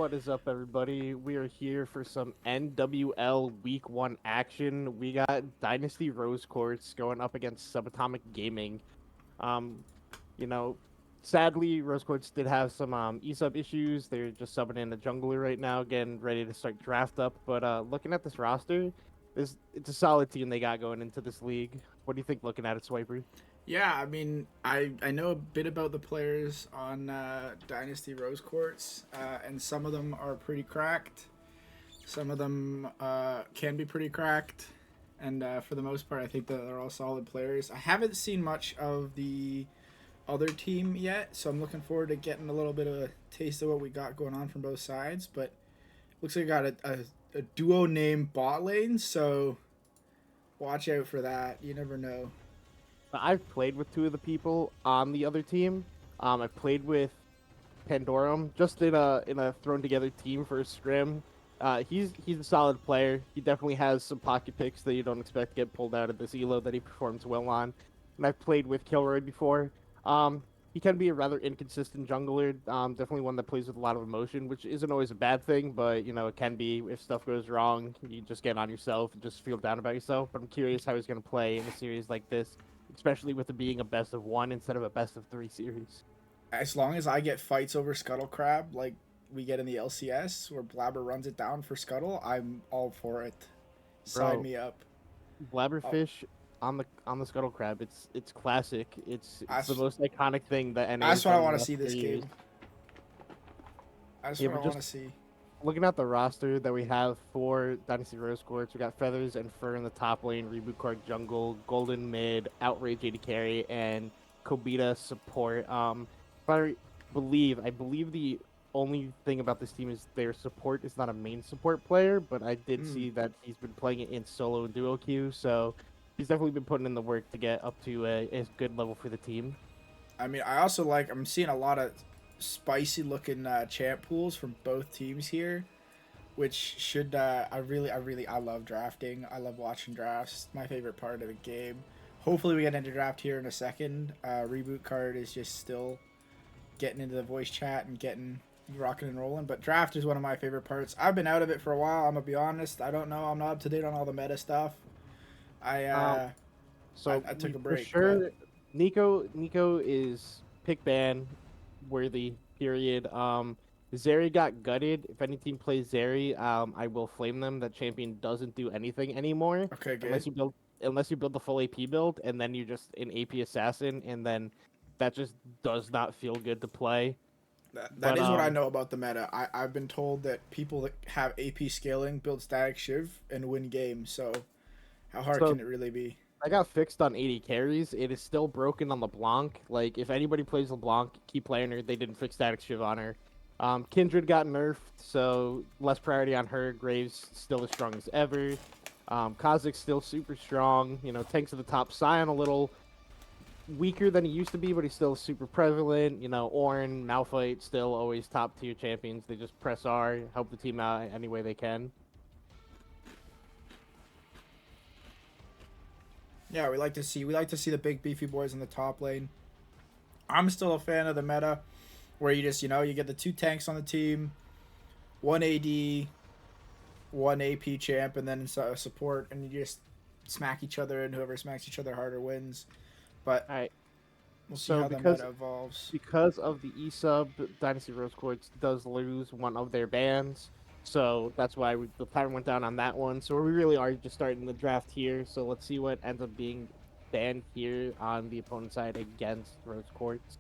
What is up, everybody? We are here for some NWL Week 1 action. We got Dynasty Rose Quartz going up against Subatomic Gaming. Um, you know, Sadly, Rose Quartz did have some E-sub issues. They're just subbing in a jungler right now, getting ready to start draft up. But looking at this roster, it's a solid team they got going into this league. What do you think looking at it, Swiper? Yeah, I mean, I know a bit about the players on Dynasty Rose Quartz, and some of them are pretty cracked. Some of them can be pretty cracked, and for the most part, I think that they're all solid players. I haven't seen much of the other team yet, so I'm looking forward to getting a little bit of a taste of what we got going on from both sides. But looks like I got a duo name bot lane, so watch out for that. You never know. I've played with two of the people on the other team. I've played with Pandorum just in a thrown together team for a scrim. He's a solid player. He definitely has some pocket picks that you don't expect to get pulled out of this elo that he performs well on. And I've played with Kilroy before. He can be a rather inconsistent jungler. Definitely one that plays with a lot of emotion, which isn't always a bad thing, but it can be if stuff goes wrong. You just get on yourself and just feel down about yourself. But I'm curious how he's going to play in a series like this, especially with it being a best of one instead of a best of three series. As long as I get fights over Scuttle Crab like we get in the LCS where Blabber runs it down for Scuttle, I'm all for it. Sign Bro, me up. Oh, blabberfish on the scuttle crab. It's classic. It's the that's most iconic thing that NA has that's what done I in the want to last see this 3 years. game. That's Yeah, what I but want just to see. looking at the roster that we have for Dynasty Rose Quartz, we got Feathers and Fur in the top lane, Reboot Card jungle, Golden mid, Outrage AD carry, and Kobita support. If I believe the only thing about this team is their support is not a main support player, but I did Mm. see that he's been playing it in solo and duo queue, so he's definitely been putting in the work to get up to a good level for the team. I mean, I also like. I'm seeing a lot of spicy looking champ pools from both teams here, which should. I love drafting. I love watching drafts. My favorite part of the game. Hopefully, we get into draft here in a second. Reboot card is just still getting into the voice chat and getting rocking and rolling. But draft is one of my favorite parts. I've been out of it for a while. I'm gonna be honest. I don't know. I'm not up to date on all the meta stuff. I Um, uh, So I took we a for break, but sure Nico is pick ban worthy. Period. Zeri got gutted. If any team plays Zeri, I will flame them. That champion doesn't do anything anymore okay, good. unless you build the full AP build, and then you just an AP assassin, and then that just does not feel good to play. That But is what I know about the meta. I've been told that people that have AP scaling build static shiv and win games. So how hard so can it really be? I got fixed on 80 carries. It is still broken on LeBlanc. Like, if anybody plays LeBlanc, keep playing her. They didn't fix Static Shiv on her. Kindred got nerfed, so less priority on her. Graves still as strong as ever. Kha'Zix still super strong. Tanks at the top. Sion a little weaker than he used to be, but he's still super prevalent. Ornn, Malphite still always top tier champions. They just press R, help the team out any way they can. Yeah, we like to see the big beefy boys in the top lane. I'm still a fan of the meta where you just you get the two tanks on the team, one AD, one AP champ, and then support, and you just smack each other, and whoever smacks each other harder wins. But All right. we'll see So how the because meta evolves. because of the E-sub, Dynasty Rose Quartz does lose one of their bans. So that's why the timer went down on that one. So we really are just starting the draft here. So let's see what ends up being banned here on the opponent side against Rose Quartz.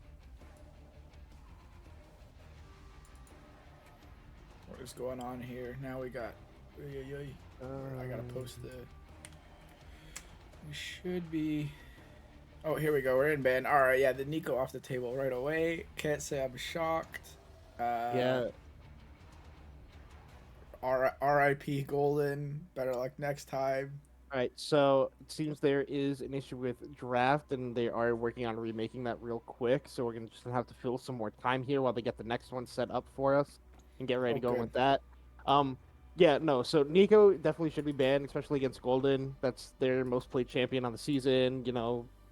What is going on here? Now we got. I gotta post the. We should be. Oh, here we go. We're in ban. All right, yeah, the Nico off the table right away. Can't say I'm shocked. Uh, Yeah. R.I.P. Golden. Better luck next time. All right. So it seems there is an issue with draft, and they are working on remaking that real quick. So we're gonna just have to fill some more time here while they get the next one set up for us and get ready Oh, to go good. with that. Um, yeah, no. So Nico definitely should be banned, especially against Golden. That's their most played champion on the season.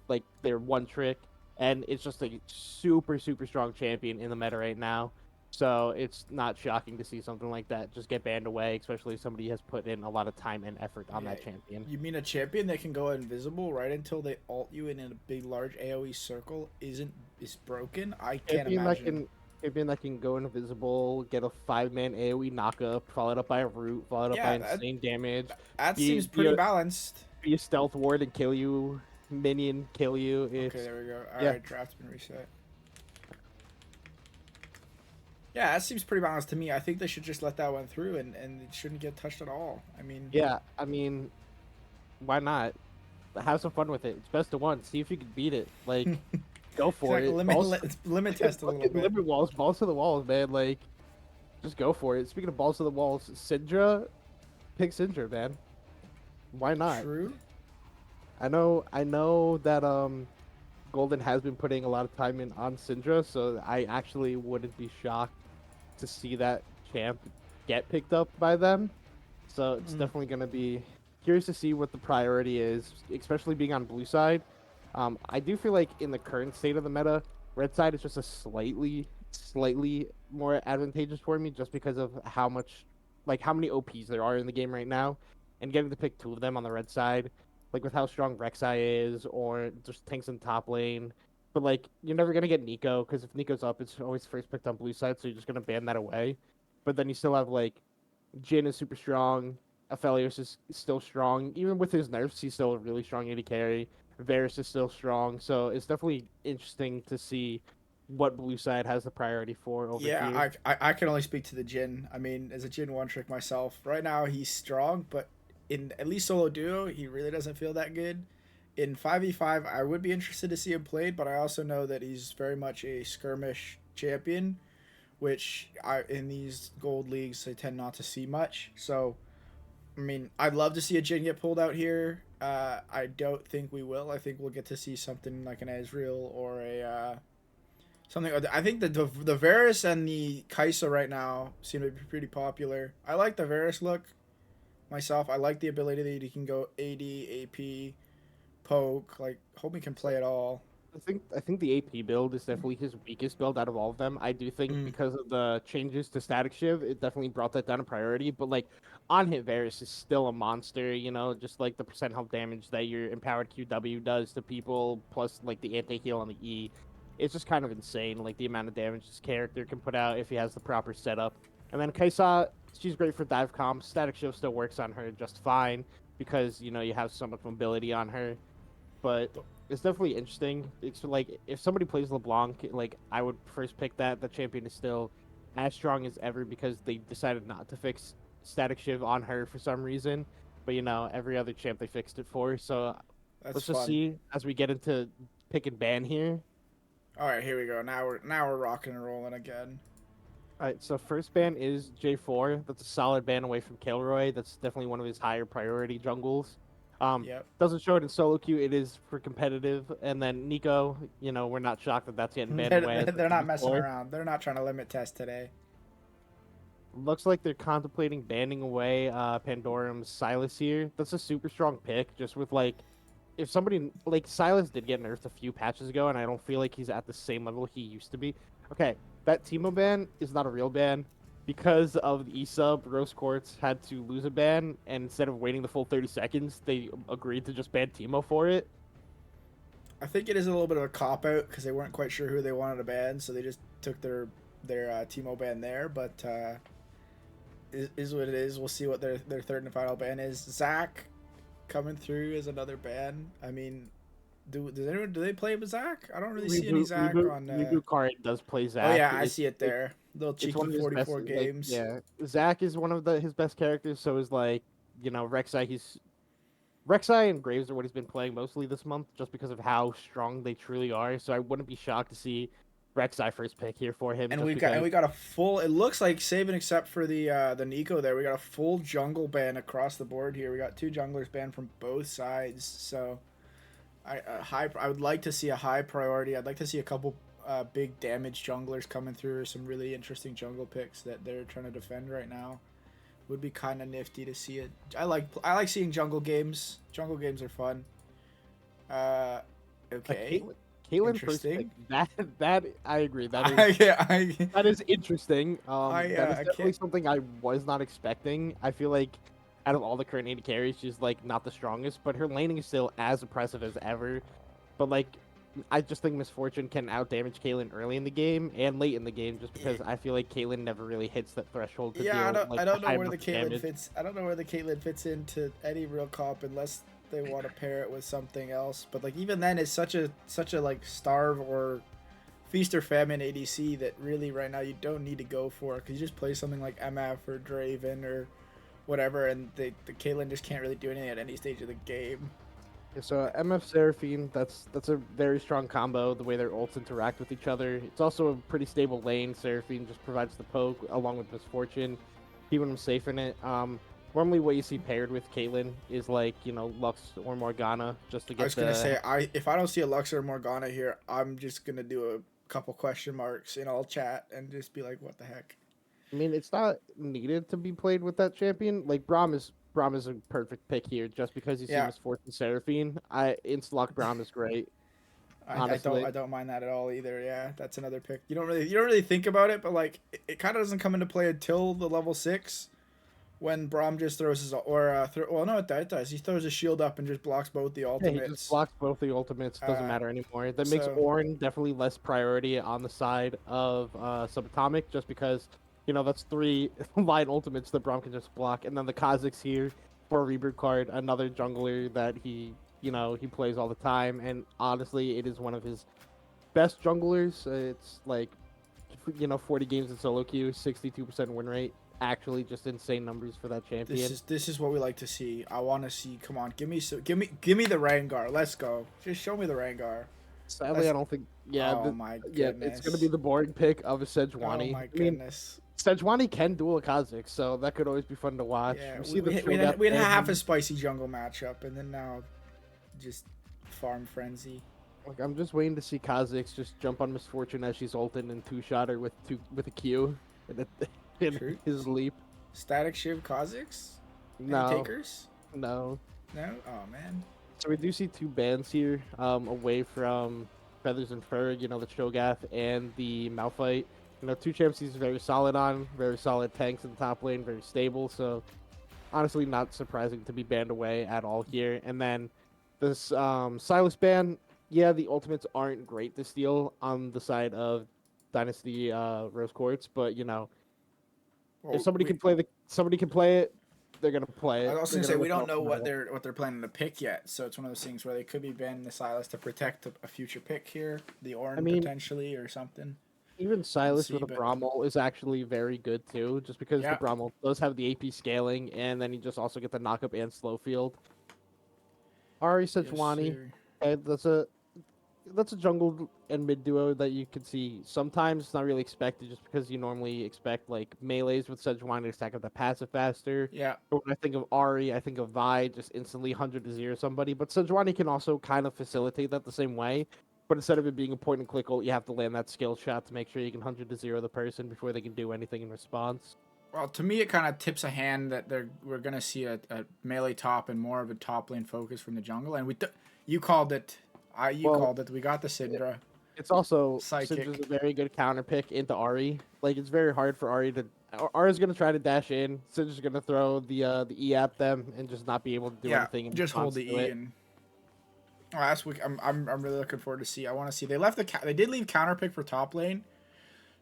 Like their one trick, and it's just a super super strong champion in the meta right now. So it's not shocking to see something like that just get banned away, especially if somebody has put in a lot of time and effort on Yeah, that champion. you mean a champion that can go invisible right until they ult you in a big large AoE circle is broken? I can't Champion that imagine. can champion that can go invisible, get a 5-man AoE knockup, followed up by a root, followed up by Yeah, insane damage, that be seems be pretty a balanced. be a stealth ward and kill you, minion kill you. Okay, It's there we go. All yeah, right, draft's been reset. Yeah, that seems pretty balanced to me. I think they should just let that one through and it shouldn't get touched at all. I mean, yeah. I mean, why not? Have some fun with it. It's best of one. See if you can beat it. Like, go it's for like it. Balls, limit test a little fucking bit. limit walls, balls to the walls, man. Like, just go for it. Speaking of balls to the walls, Syndra, pick Syndra, man. Why not? True. I know that Golden has been putting a lot of time in on Syndra, so I actually wouldn't be shocked to see that champ get picked up by them. So it's Mm. definitely going to be curious to see what the priority is, especially being on blue side. I do feel like in the current state of the meta, red side is just a slightly more advantageous for me, just because of how much, like how many OPs there are in the game right now, and getting to pick two of them on the red side, like with how strong Rek'Sai is, or just tanks in top lane. But like you're never gonna get Nico because if Nico's up, it's always first picked on blue side, so you're just gonna ban that away. But then you still have like Jin is super strong. Aphelios is still strong. Even with his nerfs, he's still a really strong AD carry. Varus is still strong. So it's definitely interesting to see what blue side has the priority for over Yeah, here. I can only speak to the Jin. I mean, as a Jin one trick myself, right now he's strong, but in at least solo duo, he really doesn't feel that good. In 5v5, I would be interested to see him played, but I also know that he's very much a skirmish champion, which in these gold leagues I tend not to see much. So, I mean, I'd love to see a Jin get pulled out here. I don't think we will. I think we'll get to see something like an Ezreal or a something. I think the Varus and the Kaisa right now seem to be pretty popular. I like the Varus look myself. I like the ability that he can go AD, AP, poke. Like, hope he can play it all. I think the AP build is definitely his weakest build out of all of them. I do think Mm. because of the changes to Static Shiv, it definitely brought that down a priority. But like on hit Varus is still a monster, just like the percent health damage that your empowered QW does to people, plus like the anti heal on the E. It's just kind of insane, like the amount of damage this character can put out if he has the proper setup. And then Kaisa, she's great for dive comps. Static Shiv still works on her just fine because you have so much mobility on her. But it's definitely interesting. It's like if somebody plays LeBlanc, like I would first pick that. The champion is still as strong as ever because they decided not to fix Static Shiv on her for some reason. But every other champ they fixed it for. So That's let's just fun. see as we get into pick and ban here. All right, here we go. Now we're rocking and rolling again. All right, so first ban is J4. That's a solid ban away from Kilroy. That's definitely one of his higher priority jungles. Yep. Doesn't show it in solo queue. It is for competitive. And then Nico, we're not shocked that that's getting banned away as the They're not messing PB4. around. They're not trying to limit test today. Looks like they're contemplating banning away Pandorum's Silas here. That's a super strong pick. Just with like, if somebody like Silas did get nerfed a few patches ago, and I don't feel like he's at the same level he used to be. Okay, that Teemo ban is not a real ban because of the E-sub. Rose Quartz had to lose a ban, and instead of waiting the full 30 seconds, they agreed to just ban Teemo for it. I think it is a little bit of a cop out because they weren't quite sure who they wanted to ban, so they just took their Teemo ban there. But is what it is. We'll see what their third and final ban is. Zach coming through as another ban. I mean, do they play with Zach? I don't really see any Zach on. Reboot card does play Oh Zach. yeah, I see it there. Little It's cheeky one of his best. 44 Like, games. yeah, Zach is one of his best characters. So is like Rek'Sai. Rek'Sai and Graves are what he's been playing mostly this month, just because of how strong they truly are. So I wouldn't be shocked to see Rek'Sai first pick here for him, And just we because. got a full. It looks like saving except for the Nico there. We got a full jungle ban across the board here. We got two junglers banned from both sides. So I would like to see a high priority. I'd like to see a couple big damage junglers coming through. Some really interesting jungle picks that they're trying to defend right now. Would be kind of nifty to see it. I like seeing jungle games. Jungle games are fun. Okay. Caitlyn first pick. Interesting. That I agree. I That is interesting. That is I definitely can't. something I was not expecting. I feel like out of all the current AD carries, she's like not the strongest, but her laning is still as impressive as ever. But like, I just think Misfortune can outdamage Caitlyn early in the game and late in the game, just because I feel like Caitlyn never really hits that threshold to Yeah, deal like I a don't know high where the amount of Caitlyn damage. fits. I don't know where the Caitlyn fits into any real comp unless they want to pair it with something else. But like even then, it's such a like starve or feast or famine ADC that really right now you don't need to go for because you just play something like MF or Draven or whatever, and the Caitlyn just can't really do anything at any stage of the game. Yeah, so MF Seraphine, that's a very strong combo. The way their ults interact with each other. It's also a pretty stable lane. Seraphine just provides the poke along with Misfortune, keeping them safe in it. Normally what you see paired with Caitlyn is like Lux or Morgana, just to I get was gonna say the. if I don't see a Lux or Morgana here, I'm just gonna do a couple question marks in all chat and just be like, what the heck? I mean, it's not needed to be played with that champion. Like Braum is a perfect pick here, just because you see Yeah, Misfortune Seraphine. I Insta-lock Braum is great, honestly. I don't mind that at all either. Yeah, that's another pick. You don't really think about it, but like it kind of doesn't come into play until the level 6 when Braum just throws his well no it does. He throws his shield up and just blocks both the Yeah, he just ultimates. blocks both the ultimates. Doesn't Uh, matter anymore. That makes so Ornn definitely less priority on the side of Subatomic, just because that's three line ultimates that Braum can just block, and then the Kha'Zix here for a reboot card, another jungler that he plays all the time, and honestly, it is one of his best junglers. It's like 40 games in solo queue, 62% win rate. Actually, just insane numbers for that champion. this is what we like to see. I want to see. Come on, give me the Rangar. Let's go. Just show me the Rangar. Sadly, I Let's. don't think. Yeah, Oh my yeah, it's gonna be goodness. the boring pick of a Oh Sejuani. my I mean, goodness. Sejuani can duel a Kha'Zix, so that could always be fun to watch. Yeah, We see the Cho'Gath we had half a fandom. spicy jungle matchup, and then now just farm frenzy. Like, I'm just waiting to see Kha'Zix just jump on Misfortune as she's ulted and two-shot her with a Q and in True. his leap. Static Shiv Kha'Zix? Any No, takers? no. No? Oh man. So we do see two bans here, away from Feathers and Fur. The Cho'Gath and the Malphite. Two champs he's very solid on, very solid tanks in the top lane, very stable. So honestly, not surprising to be banned away at all here. And then this Silas ban, yeah, the ultimates aren't great to steal on the side of Dynasty Rose Quartz, but if Well, somebody can play it, they're gonna play I it. was They're gonna gonna say we win don't no know matter. what they're planning to pick yet, so it's one of those things where they could be banning the Silas to protect a future pick here, the I Ornn mean, potentially or something. even We'll Silas see, with a but Brommel is actually very good too, just because the yeah, Brommel does have the AP scaling, and then you just also get the knockup and slow field. Ari yes Sejuani, sir. that's a jungle and mid duo that you can see sometimes. It's not really expected, just because you normally expect like melees with Sejuani to stack up the passive faster. Yeah, But when I think of Ari, I think of Vi just instantly 100 to 0 somebody. But Sejuani can also kind of facilitate that the same way. But instead of it being a point and click ult, you have to land that skill shot to make sure you can 100 to 0 the person before they can do anything in response. well, to me, it kind of tips a hand that we're gonna see a melee top and more of a top lane focus from the jungle. And you called it. You Well, called it. We got the it- Syndra it's also Syndra's psychic. a very good counter pick into Ari. Like, it's very hard for Ari to. Ari's gonna try to dash in. Syndra's gonna throw the E at them and just not be able to do Yeah, anything in just hold response the to E it. and. Oh, last week, I'm really looking forward to see. I want to see. They left they did leave counter pick for top lane,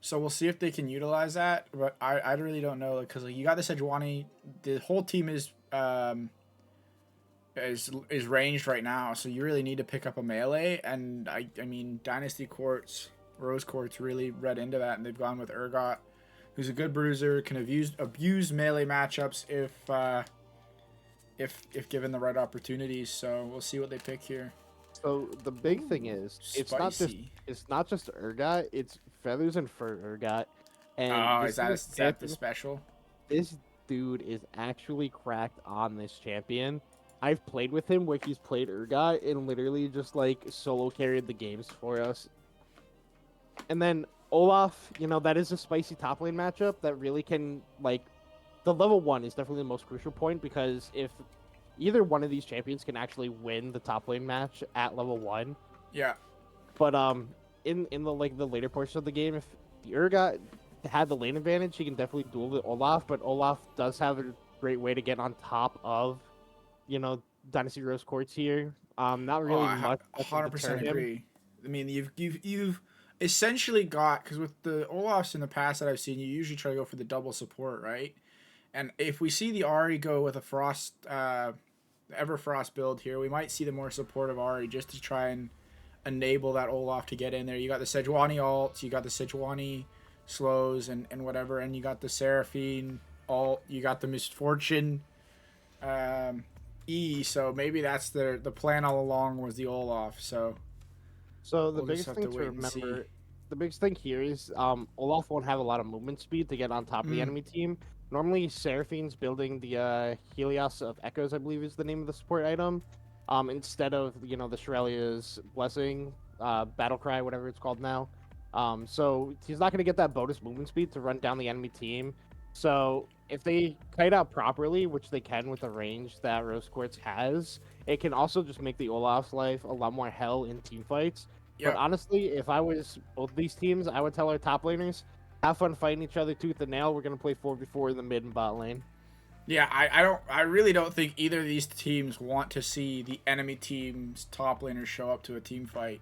so we'll see if they can utilize that. But I really don't know because like, you got the Sejuani. The whole team is ranged right now, so you really need to pick up a melee. And I mean Dynasty Quartz, Rose Quartz really read into that, and they've gone with Urgot, who's a good bruiser, can abuse melee matchups if given the right opportunities. So we'll see what they pick here. So the big thing Ooh, is, spicy. it's not just Urgot, it's Feathers and Fur Urgot, and Oh, this is a is that the champion. special? This dude is actually cracked on this champion. I've played with him where he's played Urgot and literally just like solo carried the games for us. And then Olaf, that is a spicy top lane matchup that really can like the level 1 is definitely the most crucial point, because if either one of these champions can actually win the top lane match at level 1, Yeah. But in the like the later portion of the game, if the Urgot had the lane advantage, he can definitely duel with Olaf. But Olaf does have a great way to get on top of, you know, Dynasty Rose Quartz here. Not Oh, really I much that can deter 100% him. agree. I mean, you've essentially got, because with the Olafs in the past that I've seen, you usually try to go for the double support, right? And if we see the Ari go with a Frost, Everfrost build here, we might see the more supportive Ari just to try and enable that Olaf to get in there. You got the Sejuani ults, you got the Sejuani slows and whatever, and you got the Seraphine ult, you got the Misfortune E. So maybe that's the plan all along was the Olaf. So So the we'll just biggest have thing to to wait and see. remember, the biggest thing here is Olaf won't have a lot of movement speed to get on top of the Mm, enemy team. Normally, Seraphine's building the Helios of Echoes, I believe is the name of the support item, instead of the Shurelia's Blessing, Battle Cry, whatever it's called now. So he's not going to get that bonus movement speed to run down the enemy team. So if they kite out properly, which they can with the range that Rose Quartz has, it can also just make the Olaf's life a lot more hell in team fights. But yep. honestly, if I was both these teams, I would tell our top laners, have fun fighting each other tooth and nail. We're gonna play 4v4 in the mid and bot lane. Yeah, I really don't think either of these teams want to see the enemy team's top laners show up to a team fight.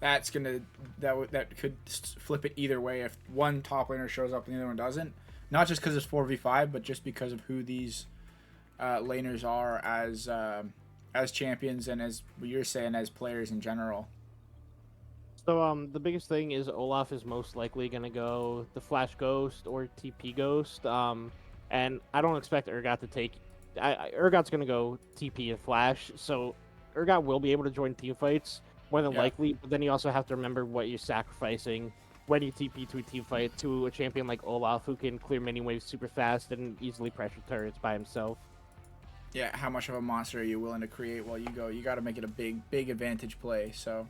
That could flip it either way if one top laner shows up and the other one doesn't. Not just because it's 4v5, but just because of who these laners are as champions and, as you're saying, as players in general. So the biggest thing is Olaf is most likely gonna go the Flash Ghost or TP Ghost. And I don't expect Urgot to take. Urgot's gonna go TP and Flash, so Urgot will be able to join team fights more than Yeah. likely. But then you also have to remember what you're sacrificing when you TP to a team fight to a champion like Olaf, who can clear mini waves super fast and easily pressure turrets by himself. Yeah, how much of a monster are you willing to create while you go? You got to make it a big advantage play. So,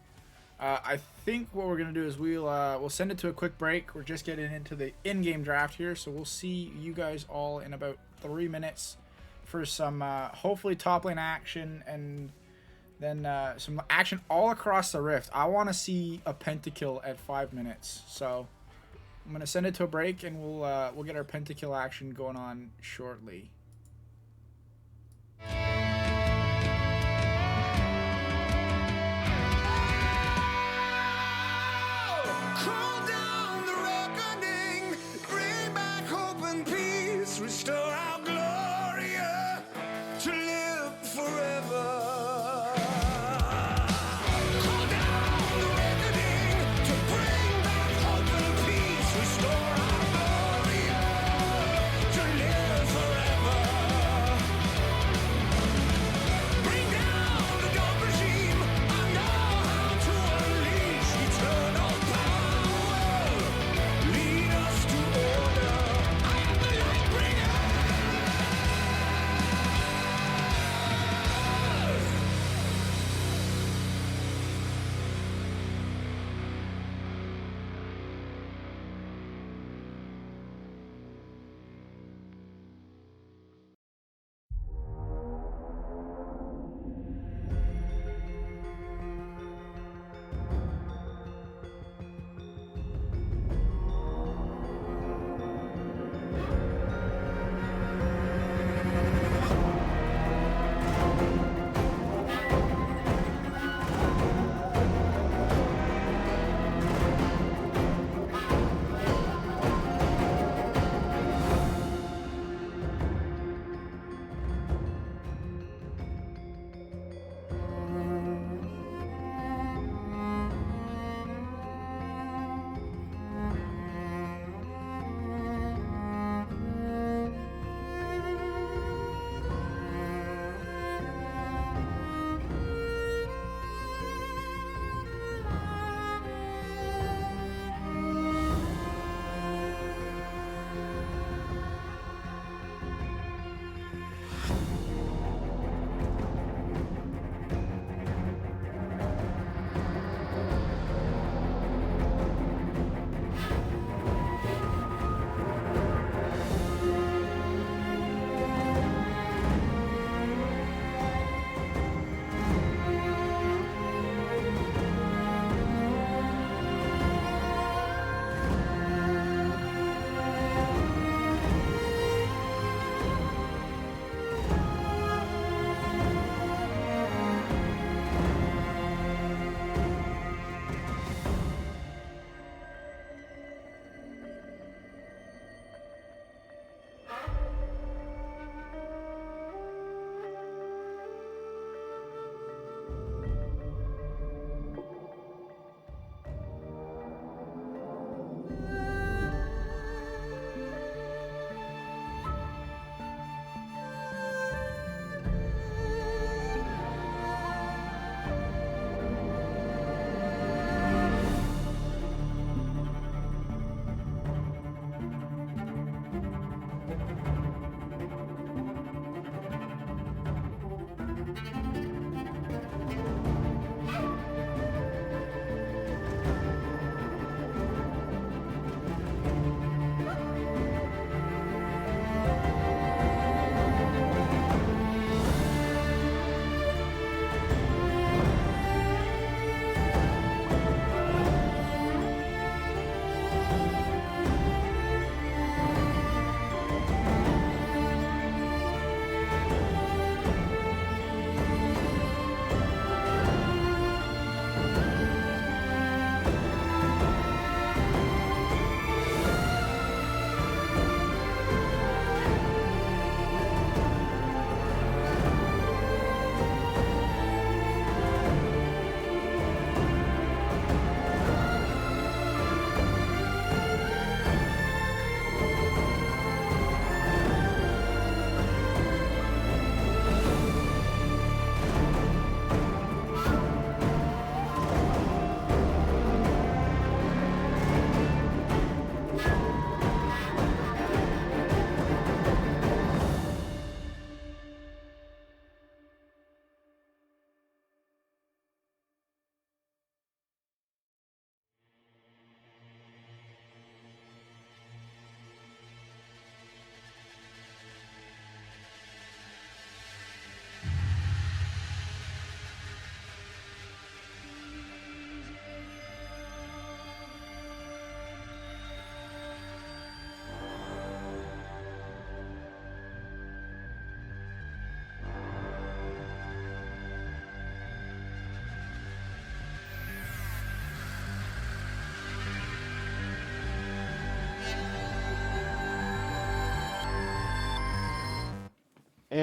I think what we're gonna do is we'll send it to a quick break. We're just getting into the in-game draft here, so we'll see you guys all in about 3 minutes for some hopefully top lane action and then some action all across the rift. I want to see a pentakill at 5 minutes, so I'm gonna send it to a break and we'll get our pentakill action going on shortly. Call down the reckoning, bring back hope and peace, restore our glory to live forever. Call down the reckoning to bring back hope and peace, restore our glory to live forever.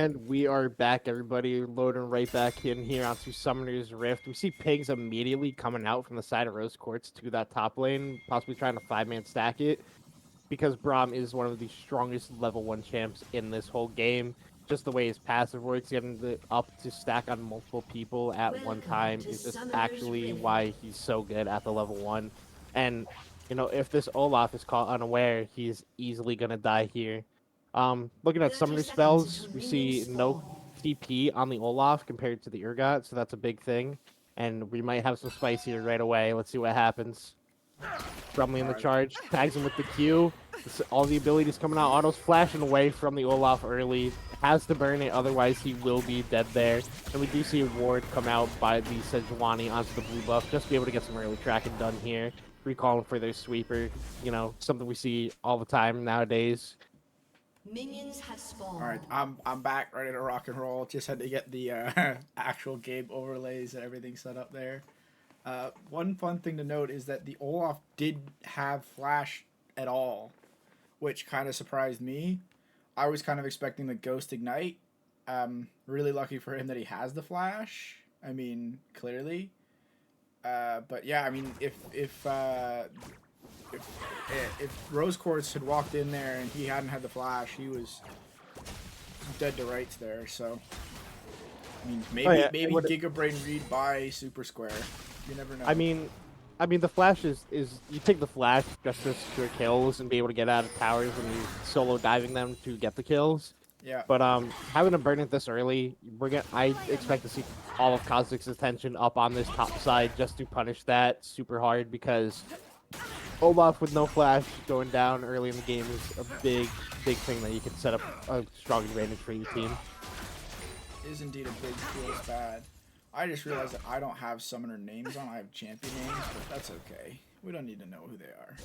And we are back, everybody, loading right back in here onto Summoner's Rift. We see Pigs immediately coming out from the side of Rose Quartz to that top lane, possibly trying to 5-man stack it, because Braum is one of the strongest level 1 champs in this whole game. Just the way his passive works, getting the up to stack on multiple people at one time is just actually why he's so good at the level 1. And, you know, if this Olaf is caught unaware, he's easily going to die here. Looking at summoner spells, we see no TP on the Olaf compared to the Urgot, so that's a big thing. And we might have some spice here right away. Let's see what happens. Brumley in the charge, tags him with the Q. All the abilities coming out. Otto's flashing away from the Olaf early. Has to burn it, otherwise he will be dead there. And we do see a ward come out by the Sejuani onto the blue buff, just to be able to get some early tracking done here. Recalling for their sweeper, you know, something we see all the time nowadays. Minions have spawned. All right, I'm back, ready to rock and roll. Just had to get the actual game overlays and everything set up there. One fun thing to note is that the Olaf did have flash at all, which kind of surprised me. I was kind of expecting the Ghost Ignite. Really lucky for him that he has the flash. I mean, clearly. But yeah, I mean, if Rose Quartz had walked in there and he hadn't had the flash, he was dead to rights there. So, I mean, maybe Giga Brain read by Super Square. You never know. I mean, the flash is you take the flash just to secure kills and be able to get out of towers when you solo diving them to get the kills. Yeah. But having to burn it this early, I expect to see all of Kha'Zix's attention up on this top side just to punish that super hard, because Olaf with no flash going down early in the game is a big thing that you can set up a strong advantage for your team. It is indeed a big feels bad. I just realized that I don't have summoner names on. I have champion names, but that's okay. We don't need to know who they are.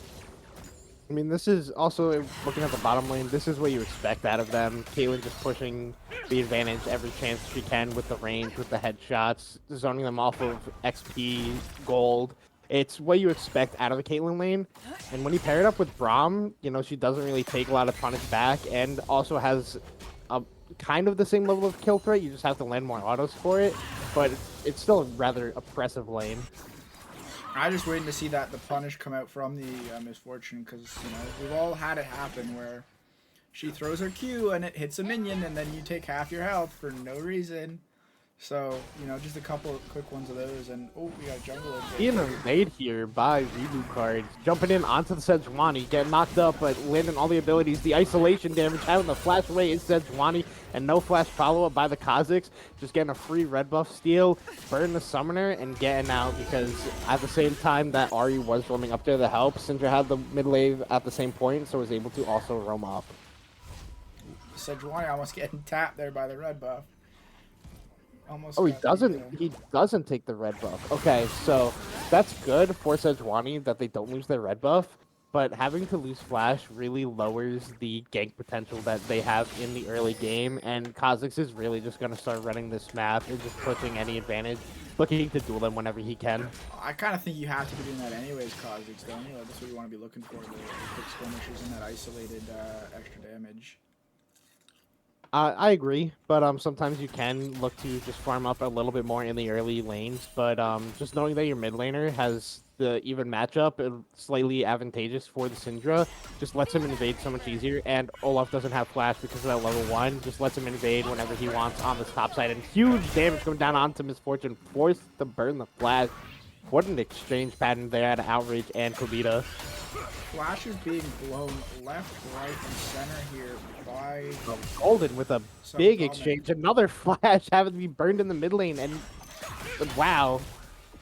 I mean, this is also, looking at the bottom lane, this is what you expect out of them. Caitlyn just pushing the advantage every chance she can with the range, with the headshots, zoning them off of XP, gold. It's what you expect out of the Caitlyn lane. And when you pair it up with Braum, you know, she doesn't really take a lot of punish back, and also has a kind of the same level of kill threat. You just have to land more autos for it, but it's still a rather oppressive lane. I just waiting to see that the punish come out from the misfortune, because you know we've all had it happen where she throws her Q and it hits a minion, and then you take half your health for no reason. So you know, just a couple of quick ones of those, and oh, we got jungle. Being invade here by reboot cards, jumping in onto the Sejuani, getting knocked up, but landing all the abilities. The isolation damage, having the flash away is Sejuani, and no flash follow up by the Kha'Zix. Just getting a free red buff steal, burn the summoner, and getting out, because at the same time that Ahri was roaming up there to help, Syndra had the mid wave at the same point, so was able to also roam up. Sejuani almost getting tapped there by the red buff. Almost. Oh, he doesn't take the red buff. Okay, so that's good for Sejuani that they don't lose their red buff, but having to lose flash really lowers the gank potential that they have in the early game, and Kha'Zix is really just going to start running this map and just pushing any advantage, looking to duel them whenever he can. I kind of think you have to be doing that anyways, Kha'Zix, don't you? That's what you want to be looking for, the quick skirmishers and that isolated extra damage. I agree, but sometimes you can look to just farm up a little bit more in the early lanes, but just knowing that your mid laner has the even matchup, slightly advantageous for the Syndra, just lets him invade so much easier, and Olaf doesn't have flash because of that level 1, just lets him invade whenever he wants on this top side, and huge damage going down onto Misfortune, forced to burn the flash. What an exchange pattern there at Outrage and Kobita. Flash is being blown left, right, and center here by Golden with a big exchange. Another flash having to be burned in the mid lane, and wow.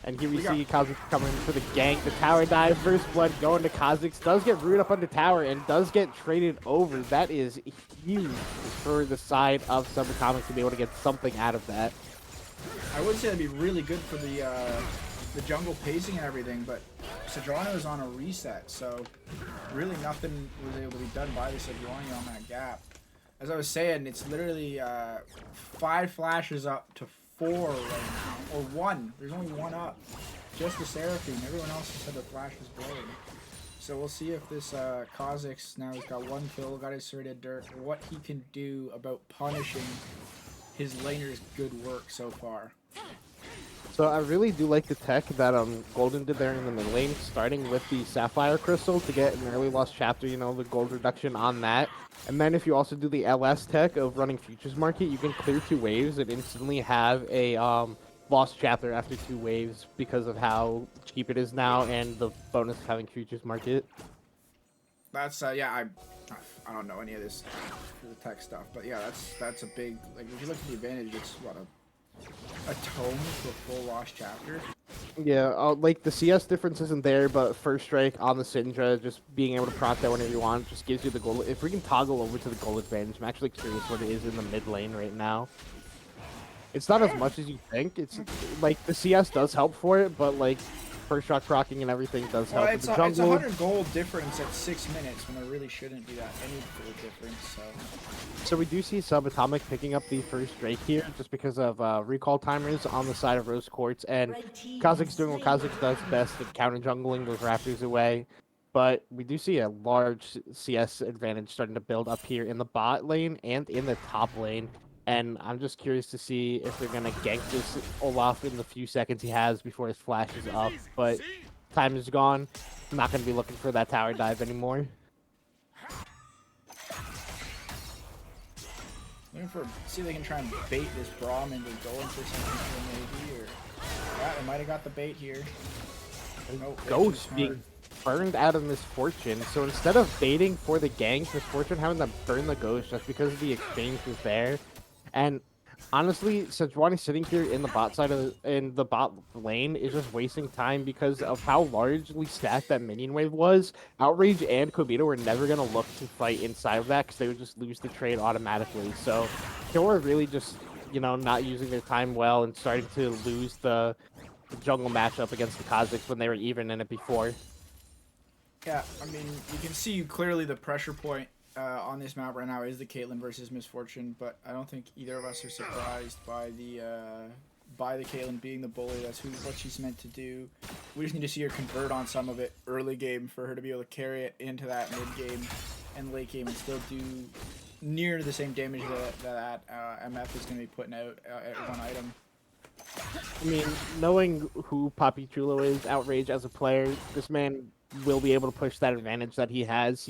And here we see Kha'Zix coming for the gank. The tower dive, first blood going to Kha'Zix. Does get rooted up on the tower and does get traded over. That is huge for the side of Summer Comics to be able to get something out of that. I would say that'd be really good for the jungle pacing and everything, but Sejuani was on a reset, so really nothing was able to be done by the Sejuani on that gap. As I was saying, it's literally 5 flashes up to 4 right now, or 1. There's only 1 up. Just the Seraphine. Everyone else has said the flash was blowing. So we'll see if this Kha'Zix now has got 1 kill, got his serrated dirt, what he can do about punishing his laner's good work so far. So I really do like the tech that Golden did there in the mid lane, starting with the Sapphire Crystal to get an early lost chapter, you know, the gold reduction on that. And then if you also do the LS tech of running Futures Market, you can clear 2 waves and instantly have a lost chapter after 2 waves because of how cheap it is now and the bonus of having Futures Market. That's yeah, I don't know any of this for the tech stuff, but yeah, that's a big, like, if you look at the advantage, it's what, a tome to a full lost chapter. Yeah, like the CS difference isn't there, but first strike on the Syndra, just being able to proc that whenever you want, just gives you the goal. If we can toggle over to the goal advantage, I'm actually curious what it is in the mid lane right now. It's not as much as you think. It's like the CS does help for it, but like first shot procking and everything does help. Well, With it's the a jungle, 100 gold difference at 6 minutes when there really shouldn't be that any gold difference. So we do see Subatomic picking up the first Drake here, just because of recall timers on the side of Rose Quartz, and Red team Kha'Zix doing has what slain Kha'Zix does best at counter jungling those Raptors away. But we do see a large CS advantage starting to build up here in the bot lane and in the top lane. And I'm just curious to see if they're going to gank this Olaf in the few seconds he has before his flash is up. But time is gone. I'm not going to be looking for that tower dive anymore. Looking for, see if they can try and bait this Braum into going for something maybe, or yeah, they might have got the bait here. Oh, Ghost being burned out of Misfortune. So instead of baiting for the gank, Misfortune having to burn the Ghost just because the exchange was there. And honestly, Sejuani's sitting here in the bot side of in the bot lane is just wasting time because of how largely stacked that minion wave was. Outrage and Kobita were never gonna look to fight inside of that because they would just lose the trade automatically. So they were really just, you know, not using their time well and starting to lose the jungle matchup against the Kha'Zix when they were even in it before. Yeah, I mean, you can see clearly the pressure point on this map right now is the Caitlyn versus Misfortune, but I don't think either of us are surprised by the Caitlyn being the bully. That's what she's meant to do. We just need to see her convert on some of it early game for her to be able to carry it into that mid game and late game and still do near the same damage that MF is going to be putting out at one item. I mean, knowing who Papi Chulo is, Outrage as a player, this man will be able to push that advantage that he has.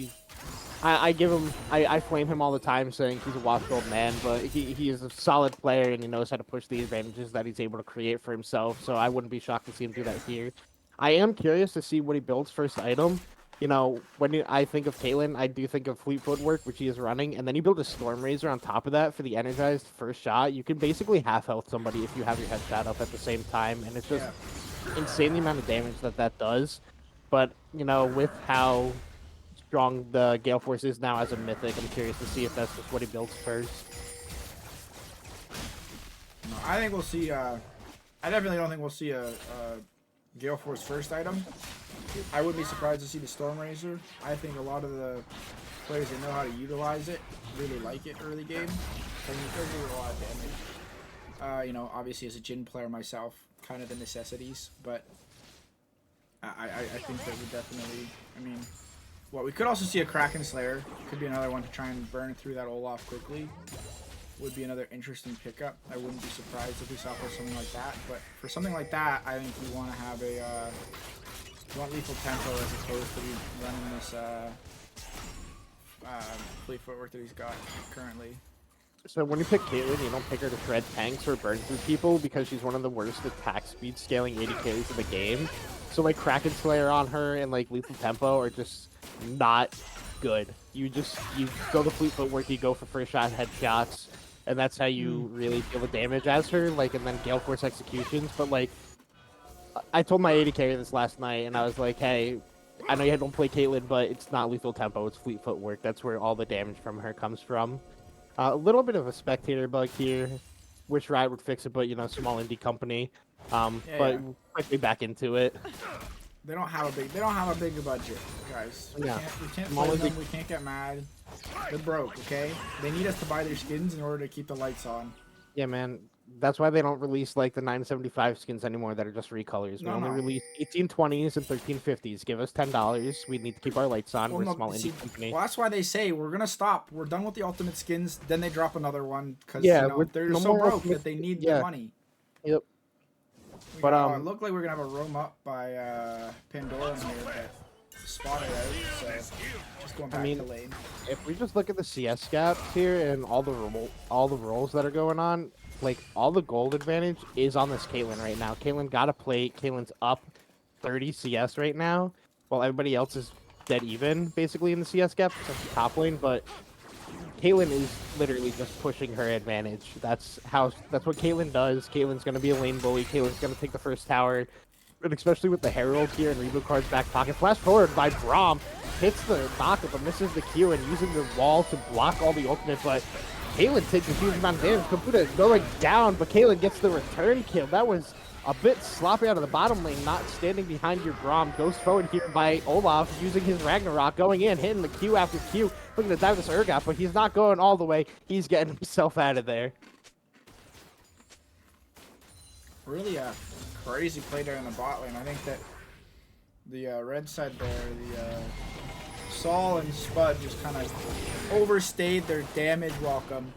I flame him all the time saying he's a washed old man, but he is a solid player and he knows how to push the advantages that he's able to create for himself, so I wouldn't be shocked to see him do that here. I am curious to see what he builds first item. You know, when I think of Caitlyn, I do think of Fleet Footwork, which he is running, and then you build a Storm Razor on top of that for the energized first shot. You can basically half health somebody if you have your headshot up at the same time, and it's just insane the amount of damage that does. But, you know, with how strong the Gale Force is now as a mythic, I'm curious to see if that's just what he builds first. No, I think we'll see, I definitely don't think we'll see a Gale Force first item. I wouldn't be surprised to see the Storm Razor. I think a lot of the players that know how to utilize it really like it early game. I mean, it does do a lot of damage. You know, obviously as a Jhin player myself, kind of the necessities, but I think that would definitely, I mean, well, we could also see a Kraken Slayer. Could be another one to try and burn through that Olaf quickly. Would be another interesting pickup. I wouldn't be surprised if we saw for something like that. But for something like that, I think we want to have a we want lethal tempo as opposed to running this Fleet Footwork that he's got currently. So when you pick Caitlyn, you don't pick her to shred tanks or burn through people because she's one of the worst attack speed scaling 80 carries in the game. So like Kraken Slayer on her and like Lethal Tempo are just not good. You go to Fleet Footwork, you go for first shot headshots, and that's how you really feel the damage as her. Like, and then Gale Force executions. But like, I told my 80 carry this last night, and I was like, hey, I know you don't play Caitlyn, but it's not Lethal Tempo, it's Fleet Footwork. That's where all the damage from her comes from. A little bit of a spectator bug here. Wish Riot would fix it, but you know, small indie company. But quickly back into it. They don't have a big budget, guys. We can't blame them. We can't get mad. They're broke, okay? They need us to buy their skins in order to keep the lights on. Yeah, man. That's why they don't release like the 975 skins anymore that are just recolors. We No, only no. release 1820s and 1350s. Give us $10. We need to keep our lights on. Well, We're a no, small see, indie company. well, that's why they say we're gonna stop. We're done with the ultimate skins. Then they drop another one because Yeah, you know with they're no so more broke ultimate that they need yeah. the money. Yep. We But, got, it looked like we're gonna have a roam up by Pandora in here, but spotted out. So just going back mean, to lane. If we just look at the CS gaps here and all the roles that are going on, like all the gold advantage is on this Caitlyn right now. Caitlyn got a plate. Caitlyn's up 30 CS right now, while everybody else is dead even basically in the CS gap except the top lane. But Caitlyn is literally just pushing her advantage. That's what Caitlyn does. Caitlyn's gonna be a lane bully. Caitlyn's gonna take the first tower. And especially with the Herald here and Reboot card's back pocket. Flash forward by Braum. Hits the knock-up but misses the Q and using the wall to block all the ultimate. But Caitlyn takes a huge amount of damage. Kaputa going down, but Caitlyn gets the return kill. That was a bit sloppy out of the bottom lane, not standing behind your Braum. Goes forward here by Olaf using his Ragnarok, going in, hitting the Q after Q. Looking to dive this Urgot, but he's not going all the way. He's getting himself out of there. Really a crazy play there in the bot lane. I think that the red side there, the Saul and Spud just kind of overstayed their damage welcome,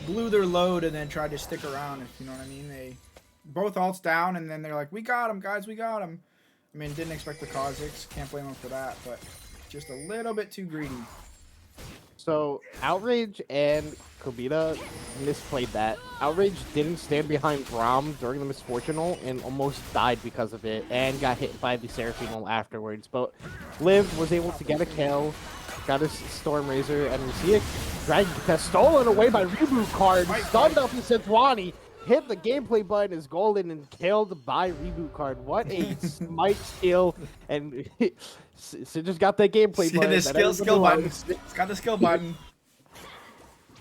blew their load, and then tried to stick around, if you know what I mean. They both ults down, and then they're like, we got him, guys, we got him. I mean, didn't expect the Kha'Zix, can't blame them for that, but just a little bit too greedy. So, Outrage and Kobita misplayed that. Outrage didn't stand behind Braum during the Misfortunal and almost died because of it, and got hit by the Seraphinal afterwards. But Liv was able to get a kill, got his Storm Razor, and we see a Dragon Contest stolen away by Reboot card, stunned up to Sejuani, hit the gameplay button is golden and killed by Reboot card. What a smite skill, and Sid just got that gameplay See button. the that skill button. It's got the skill button.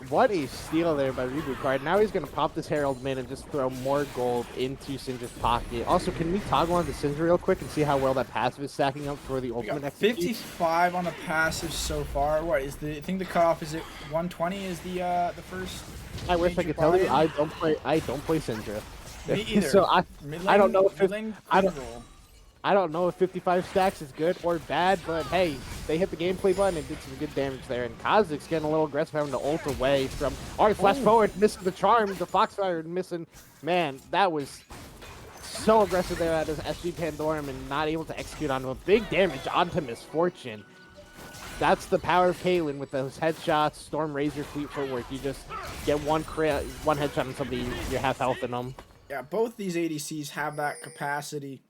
What a steal there by Reboot card. Now he's going to pop this Herald mid and just throw more gold into Syndra's pocket. Also, can we toggle on to Syndra real quick and see how well that passive is stacking up for the We ultimate got execution? 55 on the passive so far. What is the? I think the cutoff is it 120 is the first. I wish I major could tell you buy-in? I don't play Syndra. Me either. So I don't know if mid-lane I don't know if 55 stacks is good or bad, but hey, they hit the gameplay button and did some good damage there. And Kha'Zix getting a little aggressive, having to ult away from. Alright, flash forward, missing the charm, the Foxfire missing. Man, that was so aggressive there at his SG Pandorum and not able to execute on him. Big damage onto Misfortune. That's the power of Caitlyn with those headshots, Storm Razor, Fleet Footwork. You just get one headshot on somebody, you're half health in them. Yeah, both these ADCs have that capacity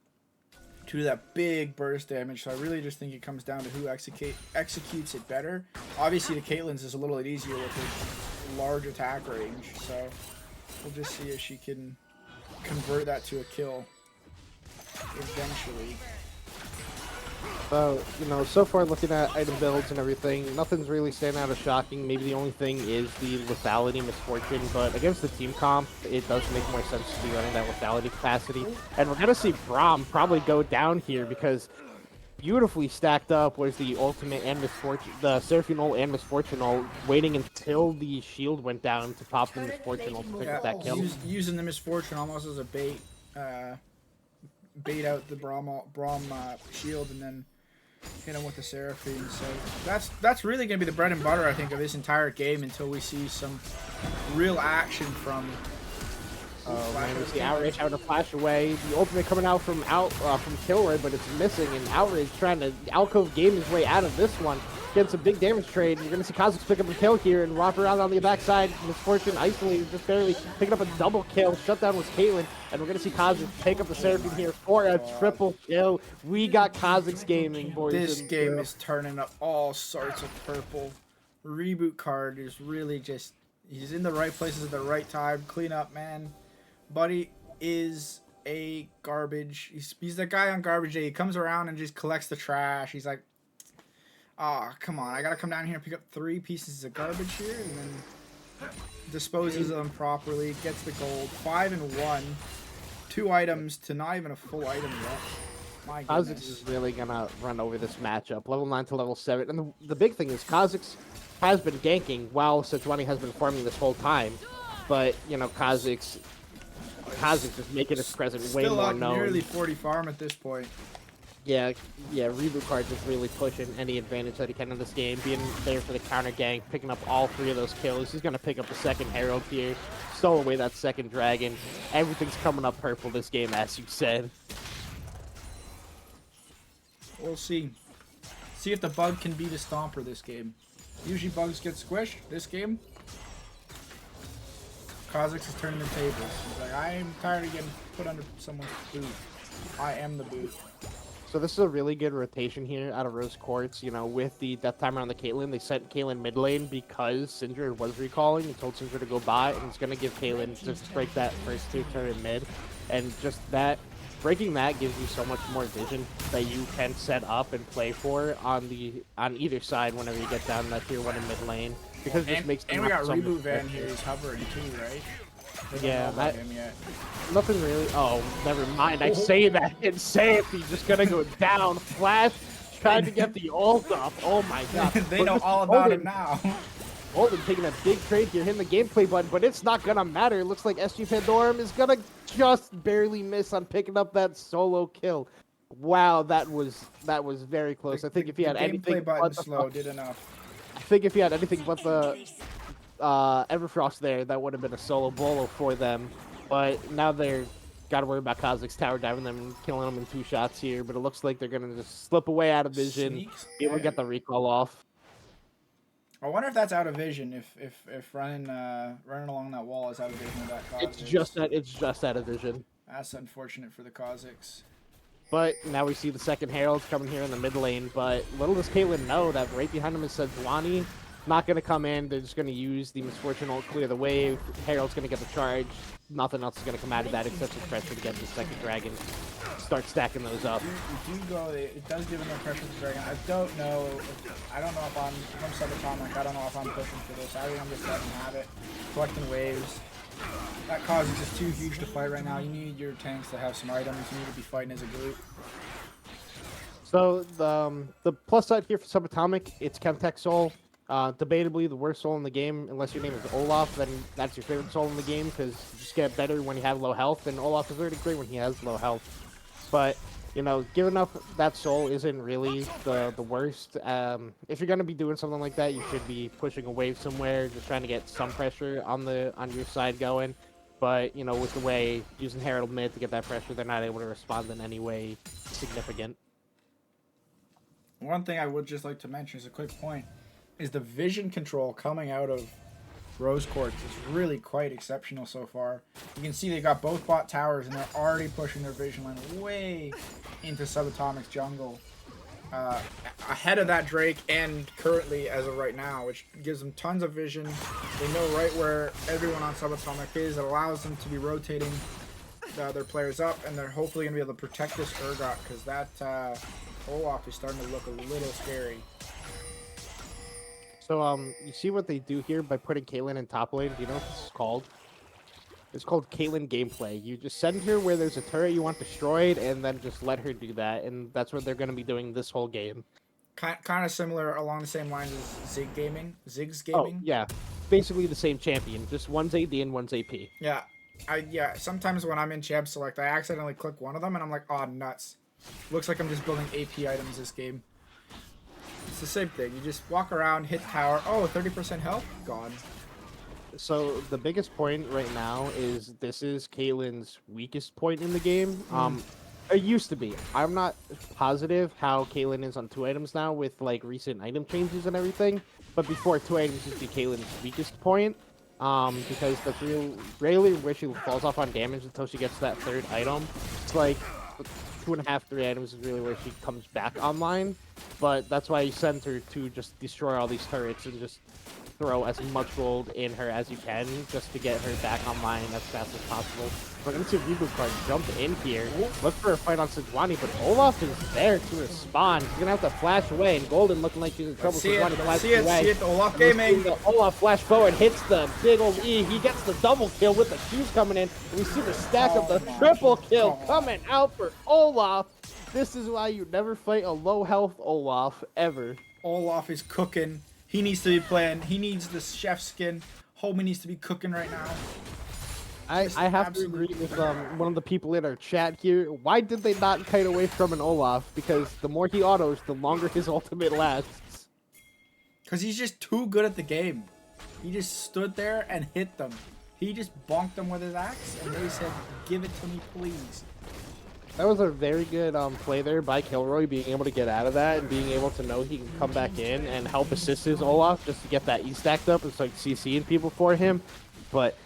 to do that big burst damage. So I really just think it comes down to who executes it better. Obviously, the Caitlyn's is a little bit easier with her large attack range. So we'll just see if she can convert that to a kill eventually. So, you know, so far looking at item builds and everything, nothing's really standing out as shocking. Maybe the only thing is the lethality Misfortune, but against the team comp, it does make more sense to be running that lethality capacity. And we're going to see Braum probably go down here because beautifully stacked up was the ultimate and Misfortune, the Seraphinal and Misfortunal, waiting until the shield went down to pop the Misfortunal to pick up that kill. Using the Misfortune almost as a bait, bait out the Braum shield and then hit him with the Seraphine. So that's really going to be the bread and butter, I think, of this entire game until we see some real action from. Man, we see Outrage having to flash away. The ultimate coming out from Kilroy, but it's missing, and Outrage trying to alcove game his way out of this one. Getting some big damage trade. You're going to see Kha'Zix pick up a kill here and wrap around on the backside. Misfortune isolated, just barely picking up a double kill. Shutdown was Caitlyn, and we're going to see Kha'Zix pick up the Seraphine here for a triple kill. We got Kha'Zix gaming, boys. This game is turning up all sorts of purple. Reboot card is really just, he's in the right places at the right time. Clean up, man. Buddy is a garbage. He's the guy on garbage day. He comes around and just collects the trash. He's like, oh, come on. I got to come down here and pick up 3 pieces of garbage here and then disposes of them properly. Gets the gold. 5 and 1. 2 items to not even a full item yet. My goodness. Kha'Zix is really going to run over this matchup. Level 9 to level 7. And the big thing is Kha'Zix has been ganking while Sejuani has been farming this whole time. But, you know, Kha'Zix Kazik just making his presence way Still more up known. nearly 40 farm at this point. Yeah, Reboot Card just really pushing any advantage that he can in this game, being there for the counter gank, picking up all 3 of those kills. He's gonna pick up the second Herald here, stole away that second Dragon. Everything's coming up purple this game, as you said. We'll see. See if the bug can beat a Stomper this game. Usually bugs get squished. This game, Kha'Zix is turning the tables. He's like, I'm tired of getting put under someone's boot. I am the boot. So this is a really good rotation here out of Rose Quartz. You know, with the death timer on the Caitlyn, they sent Caitlyn mid lane because Syndra was recalling. He told Syndra to go by, and it's going to give Caitlyn just break that first 2 turret mid. And just that, breaking that gives you so much more vision that you can set up and play for on either side whenever you get down that tier 1 in mid lane. Because it just makes and we got Reboot Van here. He's hovering too, right? Yeah, that, him yet. nothing really. Oh, never mind. I say that and say it. He's just gonna go down. Flash trying to get the ult up. Oh my god. They know all about him now. Golden taking a big trade here, hitting the gameplay button, but it's not gonna matter. It looks like SG Pandorum is gonna just barely miss on picking up that solo kill. Wow, that was very close. I think if he had anything gameplay button but slow did enough. I think if he had anything but the Everfrost there, that would have been a solo bolo for them. But now they're got to worry about Kha'Zix tower diving them and killing them in 2 shots here. But it looks like they're gonna just slip away out of vision, be able to get the recall off. I wonder if that's out of vision. If running along that wall is out of vision of that Kha'Zix. It's just out of vision. That's unfortunate for the Kha'Zix. But now we see the second Herald coming here in the mid lane. But little does Caitlyn know that right behind him is Sejuani. Not going to come in. They're just going to use the Misfortune ult, clear the wave. Herald's going to get the charge. Nothing else is going to come out of that except the pressure to get the second Dragon. Start stacking those up. You do go. It does give him no pressure to Dragon. I don't know if I'm subatomic. I don't know if I'm pushing for this. I think I'm just letting him have it. Collecting waves. That cause is just too huge to fight right now. You need your tanks to have some items. You need to be fighting as a group. So the plus side here for Subatomic, it's Chemtech Soul. Debatably the worst soul in the game, unless your name is Olaf, then that's your favorite soul in the game, because you just get better when you have low health, and Olaf is already great when he has low health. But, you know, giving up that soul isn't really the worst. If you're going to be doing something like that, you should be pushing a wave somewhere, just trying to get some pressure on your side going. But, you know, with the way using Herald mid to get that pressure, they're not able to respond in any way significant. One thing I would just like to mention as a quick point is the vision control coming out of Rose Quartz is really quite exceptional so far. You can see they got both bot towers and they're already pushing their vision line way into Subatomic's jungle. Ahead of that Drake and currently as of right now, which gives them tons of vision. They know right where everyone on Subatomic is. It allows them to be rotating their players up, and they're hopefully going to be able to protect this Urgot, because that Olaf is starting to look a little scary. So, you see what they do here by putting Caitlyn in top lane? Do you know what this is called? It's called Caitlyn gameplay. You just send her where there's a turret you want destroyed, and then just let her do that, and that's what they're going to be doing this whole game. Kind of similar along the same lines as Ziggs Gaming. Oh, yeah. Basically the same champion. Just one's AD and one's AP. Yeah. Sometimes when I'm in Champ Select, I accidentally click one of them, and I'm like, oh, nuts. Looks like I'm just building AP items this game. It's the same thing. You just walk around, hit tower. Oh, 30% health? Gone. So the biggest point right now is this is Caitlyn's weakest point in the game. It used to be. I'm not positive how Caitlyn is on 2 items now with like recent item changes and everything. But before, 2 items used to be Caitlyn's weakest point. Because that's rarely where she falls off on damage until she gets that 3rd item. It's like 2.5, 3 items is really where she comes back online. But that's why you send her to just destroy all these turrets and just throw as much gold in her as you can just to get her back online as fast as possible. We're going to see Reboot Card jump in here, look for a fight on Sejuani, but Olaf is there to respond. He's going to have to flash away, and Golden looking like she's in trouble. Sejuani flashes away. See it, Olaf Gaming. The Olaf flash forward, hits the big old E. He gets the double kill with the Q's coming in, and we see the stack of the triple kill coming out for Olaf. This is why you never fight a low health Olaf, ever. Olaf is cooking. He needs to be playing. He needs the chef skin. Homie needs to be cooking right now. I have to agree with one of the people in our chat here. Why did they not kite away from an Olaf? Because the more he autos, the longer his ultimate lasts. Because he's just too good at the game. He just stood there and hit them. He just bonked them with his axe, and they said, "Give it to me, please." That was a very good play there by Kilroy, being able to get out of that and being able to know he can come back in and help assist his Olaf just to get that E stacked up and start CCing people for him. But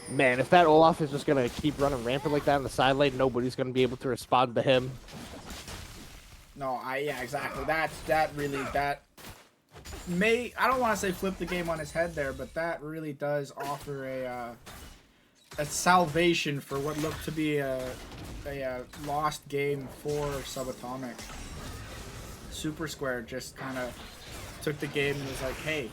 man, if that Olaf is just gonna keep running rampant like that in the side lane, nobody's gonna be able to respond to him. No, yeah, exactly. That may, I don't want to say flip the game on his head there, but that really does offer a salvation for what looked to be a lost game for Subatomic. Super Square just kind of took the game and was like, hey,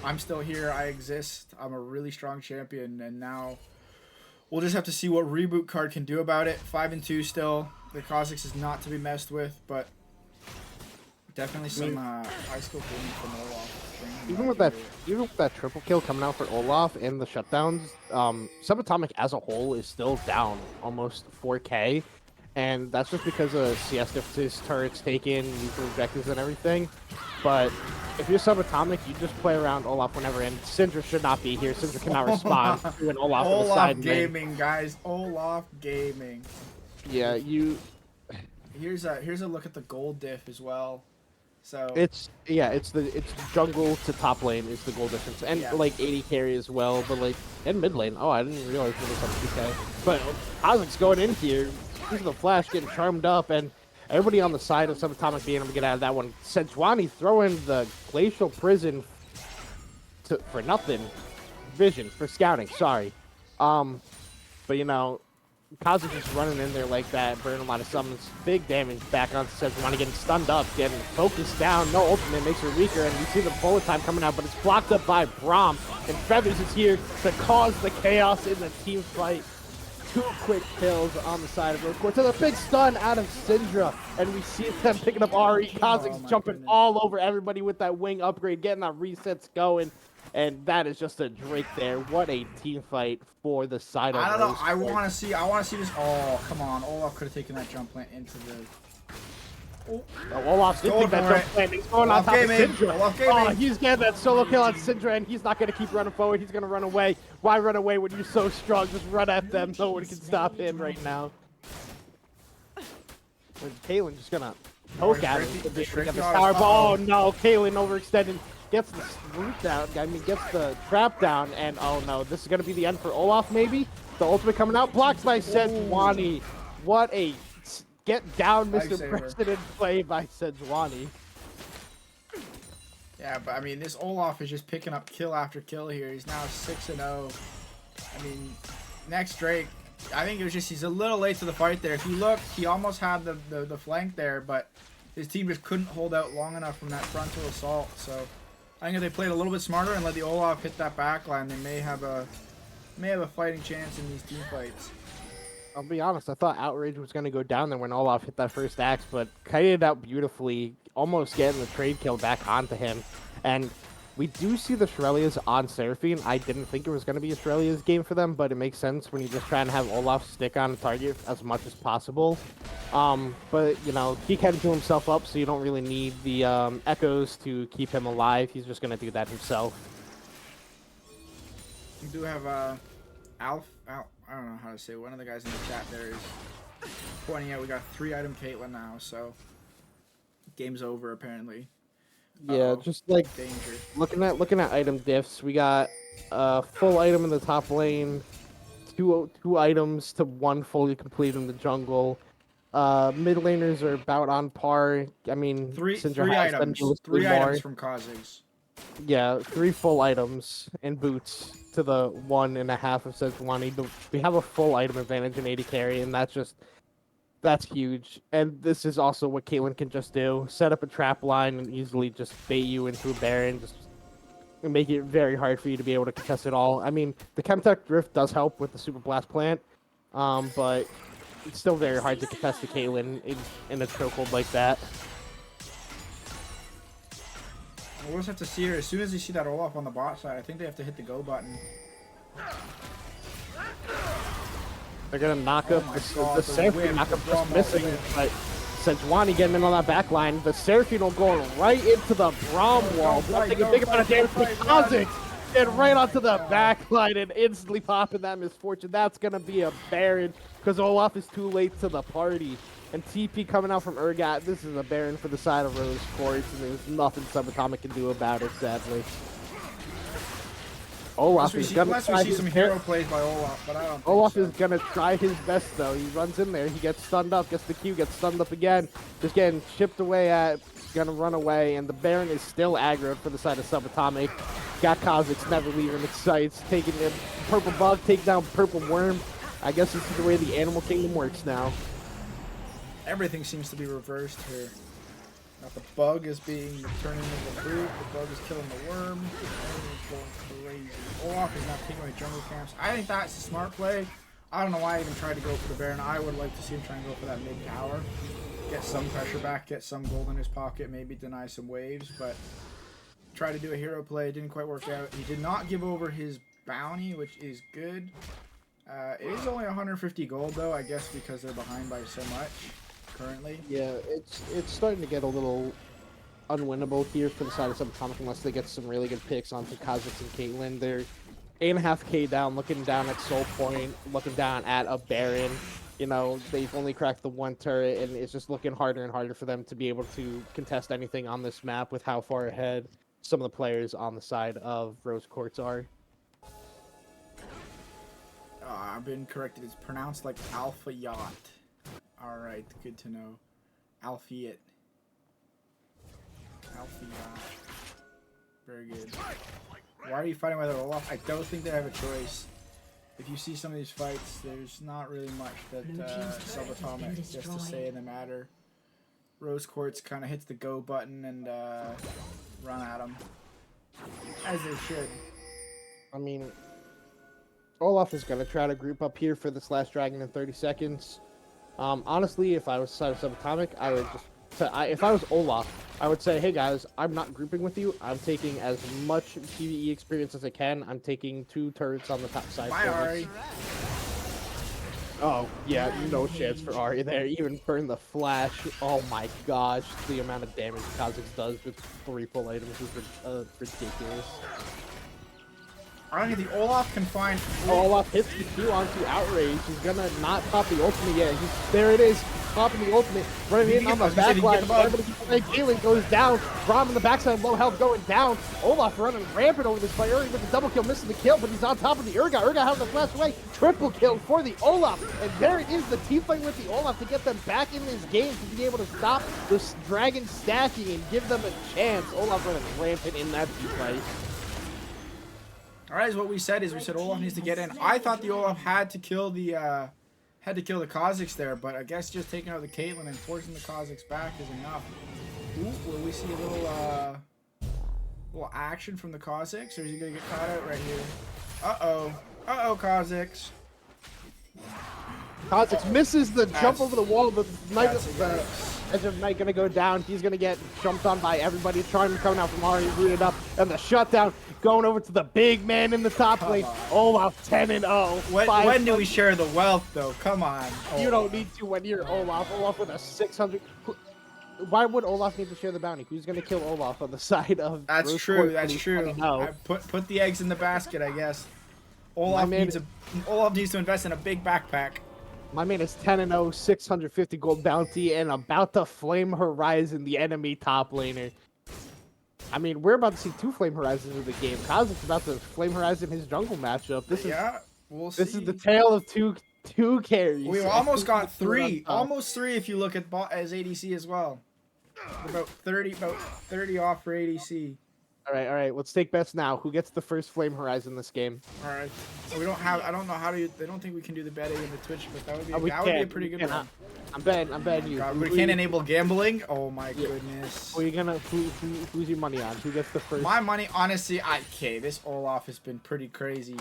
I'm still here, I exist, I'm a really strong champion, and now we'll just have to see what Reboot card can do about it. 5-2 still. The Kha'Zix is not to be messed with, but definitely some high skill gaming from Olaf. Even with that triple kill coming out for Olaf and the shutdowns, Subatomic as a whole is still down almost 4K, and that's just because of CS differences, turrets taken, neutral objectives, and everything. But if you're Subatomic, you just play around Olaf whenever, and Syndra should not be here. Syndra cannot respond to an Olaf in the side gaming, lane. guys. Olaf gaming. Yeah, Here's a look at the gold diff as well. So it's jungle to top lane is the goal difference, and like 80 carry as well, but like in mid lane. Oh, I didn't realize it was on 2K. But Kha'Zix going in here, this is the flash getting charmed up, and everybody on the side of Subatomic being able to get out of that one. Sejuani throwing the glacial prison for nothing, vision for scouting. Sorry, but you know. Kha'Zix just running in there like that, burning a lot of summons, big damage back on Sejuani, getting stunned up, getting focused down, no ultimate makes her weaker, and you see the bullet time coming out, but it's blocked up by Braum, and Feathers is here to cause the chaos in the team fight. 2 quick kills on the side of Rose Court, so the big stun out of Syndra, and we see them picking up RE. Kha'Zix jumping all over everybody with that wing upgrade, getting that resets going. And that is just a Drake there. What a team fight for the side of I don't know. Rose I Court. want to see this. Oh, come on. Olaf could have taken that jump plant into the. Oh, Olaf did take that jump plant. He's going on top of Syndra. Oh, he's getting that solo kill on Syndra, and he's not going to keep running forward. He's going to run away. Why run away when you're so strong? Just run at them. No one can stop him right now. And Kaylin just going to poke at him. Oh, no. Kaylin overextended. Gets the root down, gets the trap down, and oh no, this is going to be the end for Olaf, maybe? The ultimate coming out, blocks by Sejuani. What a get down, Mr. President play by Sejuani. Yeah, but I mean, this Olaf is just picking up kill after kill here. He's now 6-0. I mean, next Drake, I think it was just, he's a little late to the fight there. If you look, he almost had the flank there, but his team just couldn't hold out long enough from that frontal assault, so I think if they played a little bit smarter and let the Olaf hit that backline, they may have a fighting chance in these team fights. I'll be honest, I thought Outrage was going to go down there when Olaf hit that first axe, but kited it out beautifully, almost getting the trade kill back onto him. And we do see the Shurelya's on Seraphine. I didn't think it was going to be a Shurelya's game for them, but it makes sense when you just try and have Olaf stick on a target as much as possible. But, you know, he can do himself up, so you don't really need the echoes to keep him alive. He's just going to do that himself. We do have Alf, I don't know how to say it. One of the guys in the chat there is pointing out we got 3-item Caitlyn now, so game's over apparently. Yeah, just like danger. looking at item diffs, we got a full item in the top lane, two items to 1 fully complete in the jungle. Mid laners are about on par. I mean, three items from Kha'Zix. Yeah, 3 full items and boots to the 1.5 of Sejuani. We have a full item advantage in 80 carry, and that's huge. And this is also what Caitlyn can just do. Set up a trap line and easily just bait you into a Baron, just make it very hard for you to be able to contest it all. I mean, the Chemtech Drift does help with the Super Blast plant, but it's still very hard to contest the Caitlyn in a chokehold like that. We'll just have to see her. As soon as you see that Olaf on the bot side, I think they have to hit the go button. They're gonna knock up my the God, the Seraphine, whip, knock the up just Brahma missing, whip. but Sejuani getting in on that back line. The Seraphine will go right into the Braum wall. fight, Taking a don't big amount of fight, damage. don't fight, run. Kha'Zix and right onto the back line and instantly popping that misfortune. That's gonna be a Baron because Olaf is too late to the party. And TP coming out from Urgot. This is a Baron for the side of Rose Quartz, and there's nothing Subatomic can do about it, sadly. Olaf is gonna Unless we try see his some hero plays by Olaf, but I don't think Olaf so. is gonna try his best though. He runs in there, he gets stunned up, gets the Q, gets stunned up again, just getting chipped away at, gonna run away, and the Baron is still aggroed for the side of Subatomic. Got Kha'Zix never leaving its sights, taking the purple bug, take down purple worm. I guess this is the way the Animal Kingdom works now. Everything seems to be reversed here. Now the bug is turning into the brute, the bug is killing the worm, everything's going crazy. Olaf is not taking away jungle camps. I think that's a smart play. I don't know why I even tried to go for the Baron. I would like to see him try and go for that mid tower. Get some pressure back, get some gold in his pocket, maybe deny some waves, but try to do a hero play, didn't quite work out. He did not give over his bounty, which is good. It is only 150 gold though, I guess because they're behind by so much currently. Yeah, it's starting to get a little unwinnable here for the side of Subatomic unless they get some really good picks onto Kha'Zix and Caitlyn. They're 8.5k down, looking down at Soul Point, looking down at a Baron. You know, they've only cracked the one turret, and it's just looking harder and harder for them to be able to contest anything on this map with how far ahead some of the players on the side of Rose Quartz are. I've been corrected. It's pronounced like Alpha Yacht. Alright, good to know. Alphiet. Alpha Yacht. Very good. Why are you fighting with Olaf? I don't think they have a choice. If you see some of these fights, there's not really much that Subatomic just to say in the matter. Rose Quartz kind of hits the go button and run at him. As they should. I mean, Olaf is going to try to group up here for this last dragon in 30 seconds. Honestly, if I was side of Subatomic, I would just... if I was Olaf, I would say, hey guys, I'm not grouping with you. I'm taking as much PvE experience as I can. I'm taking 2 turrets on the top side. Bye, Ari. Oh, yeah, no chance for Ari there. Even burn the flash. Oh my gosh, the amount of damage Kha'Zix does with 3 full items is ridiculous. I don't think the Olaf can find... Olaf hits the Q onto Outrage. He's gonna not pop the ultimate yet. There it is. Popping the ultimate. Running in on the back line. Galen goes down. Braum in the backside, low health going down. Olaf running rampant over this fight. Early with the double kill, missing the kill, but he's on top of the Urgot. Urgot having the flash away. Triple kill for the Olaf. And there it is, the team fight with the Olaf to get them back in this game to be able to stop this dragon stacking and give them a chance. Olaf running rampant in that team fight. Alright, what we said is we said Olaf needs to get in. I thought the Olaf had to kill the Kha'Zix there, but I guess just taking out the Caitlyn and forcing the Kha'Zix back is enough. Ooh, will we see a little action from the Kha'Zix, or is he gonna get caught out right here? Uh-oh, Kha'Zix. Kha'Zix misses the jump over the wall, but the Edge of Night gonna go down. He's gonna get jumped on by everybody. Charm coming out from Ari, rooted up, and the shutdown going over to the big man in the top lane. Olaf 10-0. When do we share the wealth, though? Come on. Olaf. You don't need to when you're Olaf. Olaf with a 600. Why would Olaf need to share the bounty? Who's gonna kill Olaf on the side of? That's Rose true. Quartz? That's true. I put the eggs in the basket, I guess. Olaf needs to invest in a big backpack. My man is 10-0, 650 gold bounty, and about to Flame Horizon the enemy top laner. I mean, we're about to see 2 Flame Horizons in the game. Kha'Zix about to Flame Horizon his jungle matchup. We'll see. This is the tale of two carries. We've almost got 3. Almost 3 if you look at bot as ADC as well. About 30 off for ADC. All right. Let's take bets now. Who gets the first Flame Horizon in this game? All right. We don't have. I don't know how to. They don't think we can do the betting in the Twitch, but that would be. We that would be a pretty good one. I'm betting you. God, we can't enable gambling. Oh my goodness. Who are you gonna? Who's your money on? Who gets the first? My money, honestly, this Olaf has been pretty crazy,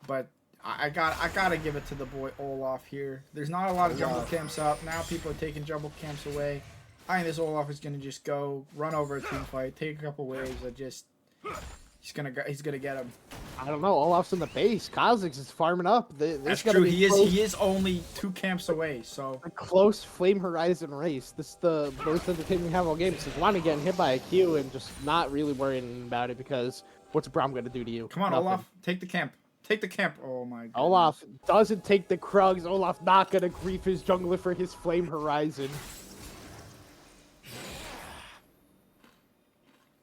but I gotta give it to the boy Olaf here. There's not a lot of jumble camps up now. People are taking jumble camps away. I think this Olaf is gonna just go run over a team fight, take a couple waves, He's gonna get him. I don't know. Olaf's in the base. Kha'Zix is farming up. That's true. He is only 2 camps away. So a close Flame Horizon race. This is the most entertaining we have all game. So Wani getting hit by a Q and just not really worrying about it because what's Braum gonna do to you? come on, Nothing. Olaf, take the camp. Take the camp. Oh my god. Olaf doesn't take the Krugs. Olaf not gonna grief his jungler for his Flame Horizon.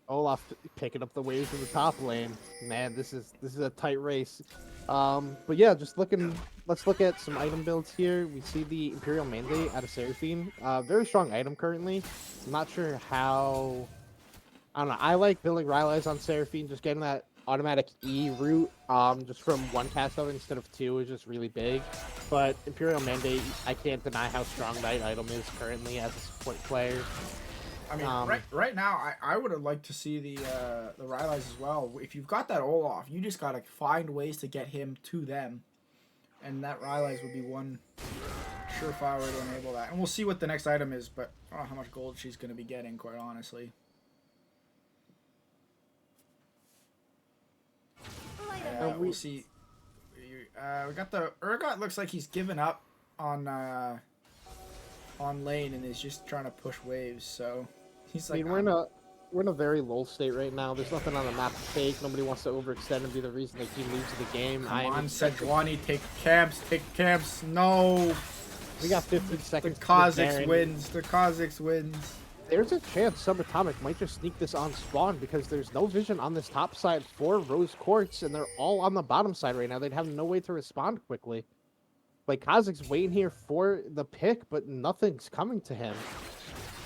Olaf picking up the waves in the top lane. Man, this is a tight race. But yeah, let's look at some item builds here. We see the Imperial Mandate out of Seraphine. Very strong item currently. I'm not sure how. I don't know. I like building Rylai's on Seraphine, just getting that automatic E route, just from 1 cast out instead of 2 is just really big. But Imperial Mandate, I can't deny how strong that item is currently as a support player. I mean, right now, I would have liked to see the Rylai's as well. If you've got that Olaf, you just gotta find ways to get him to them, and that Rylai's would be one surefire way to enable that. And we'll see what the next item is, but I don't know how much gold she's gonna be getting, quite honestly. We'll see. We got the Urgot. Looks like he's given up on lane and is just trying to push waves. So he's like, I mean, we're in a very lull state right now. There's nothing on the map to take. Nobody wants to overextend and be the reason they keep losing the game. Come on, Sejuani, take camps. No. We got 15 seconds. The Kha'Zix wins. The Kha'Zix wins. There's a chance Subatomic might just sneak this on spawn because there's no vision on this top side for Rose Quartz, and they're all on the bottom side right now. They'd have no way to respond quickly. Like, Kha'Zix's waiting here for the pick, but nothing's coming to him.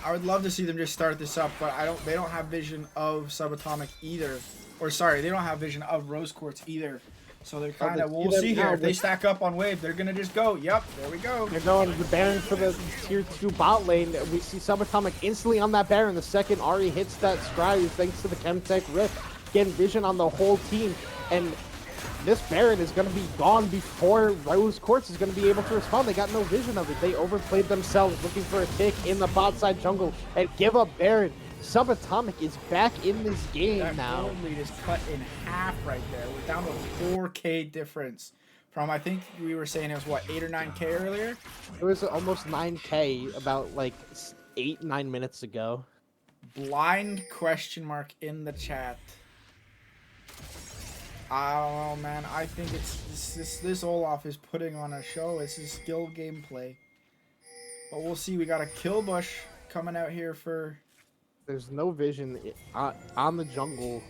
I would love to see them just start this up, but they don't have vision of Subatomic either. Or sorry, they don't have vision of Rose Quartz either. So they're kind of, we'll see here. If they stack up on wave, they're going to just go. Yep, there we go. They're going to the Baron for the tier 2 bot lane. We see Subatomic instantly on that Baron. The second Ari hits that Scry thanks to the Chemtech Rift. Getting vision on the whole team. And this Baron is going to be gone before Rose Quartz is going to be able to respond. They got no vision of it. They overplayed themselves looking for a pick in the bot side jungle and give up Baron. Subatomic is back in this game now. That lead is cut in half right there. We're down to 4K difference from, I think we were saying it was what, 8 or 9K earlier? It was almost 9K about like 8-9 minutes ago. Blind question mark in the chat. I don't know, man. I think it's this Olaf is putting on a show. It's his skill gameplay. But we'll see. We got a kill bush coming out here for. There's no vision on the jungle.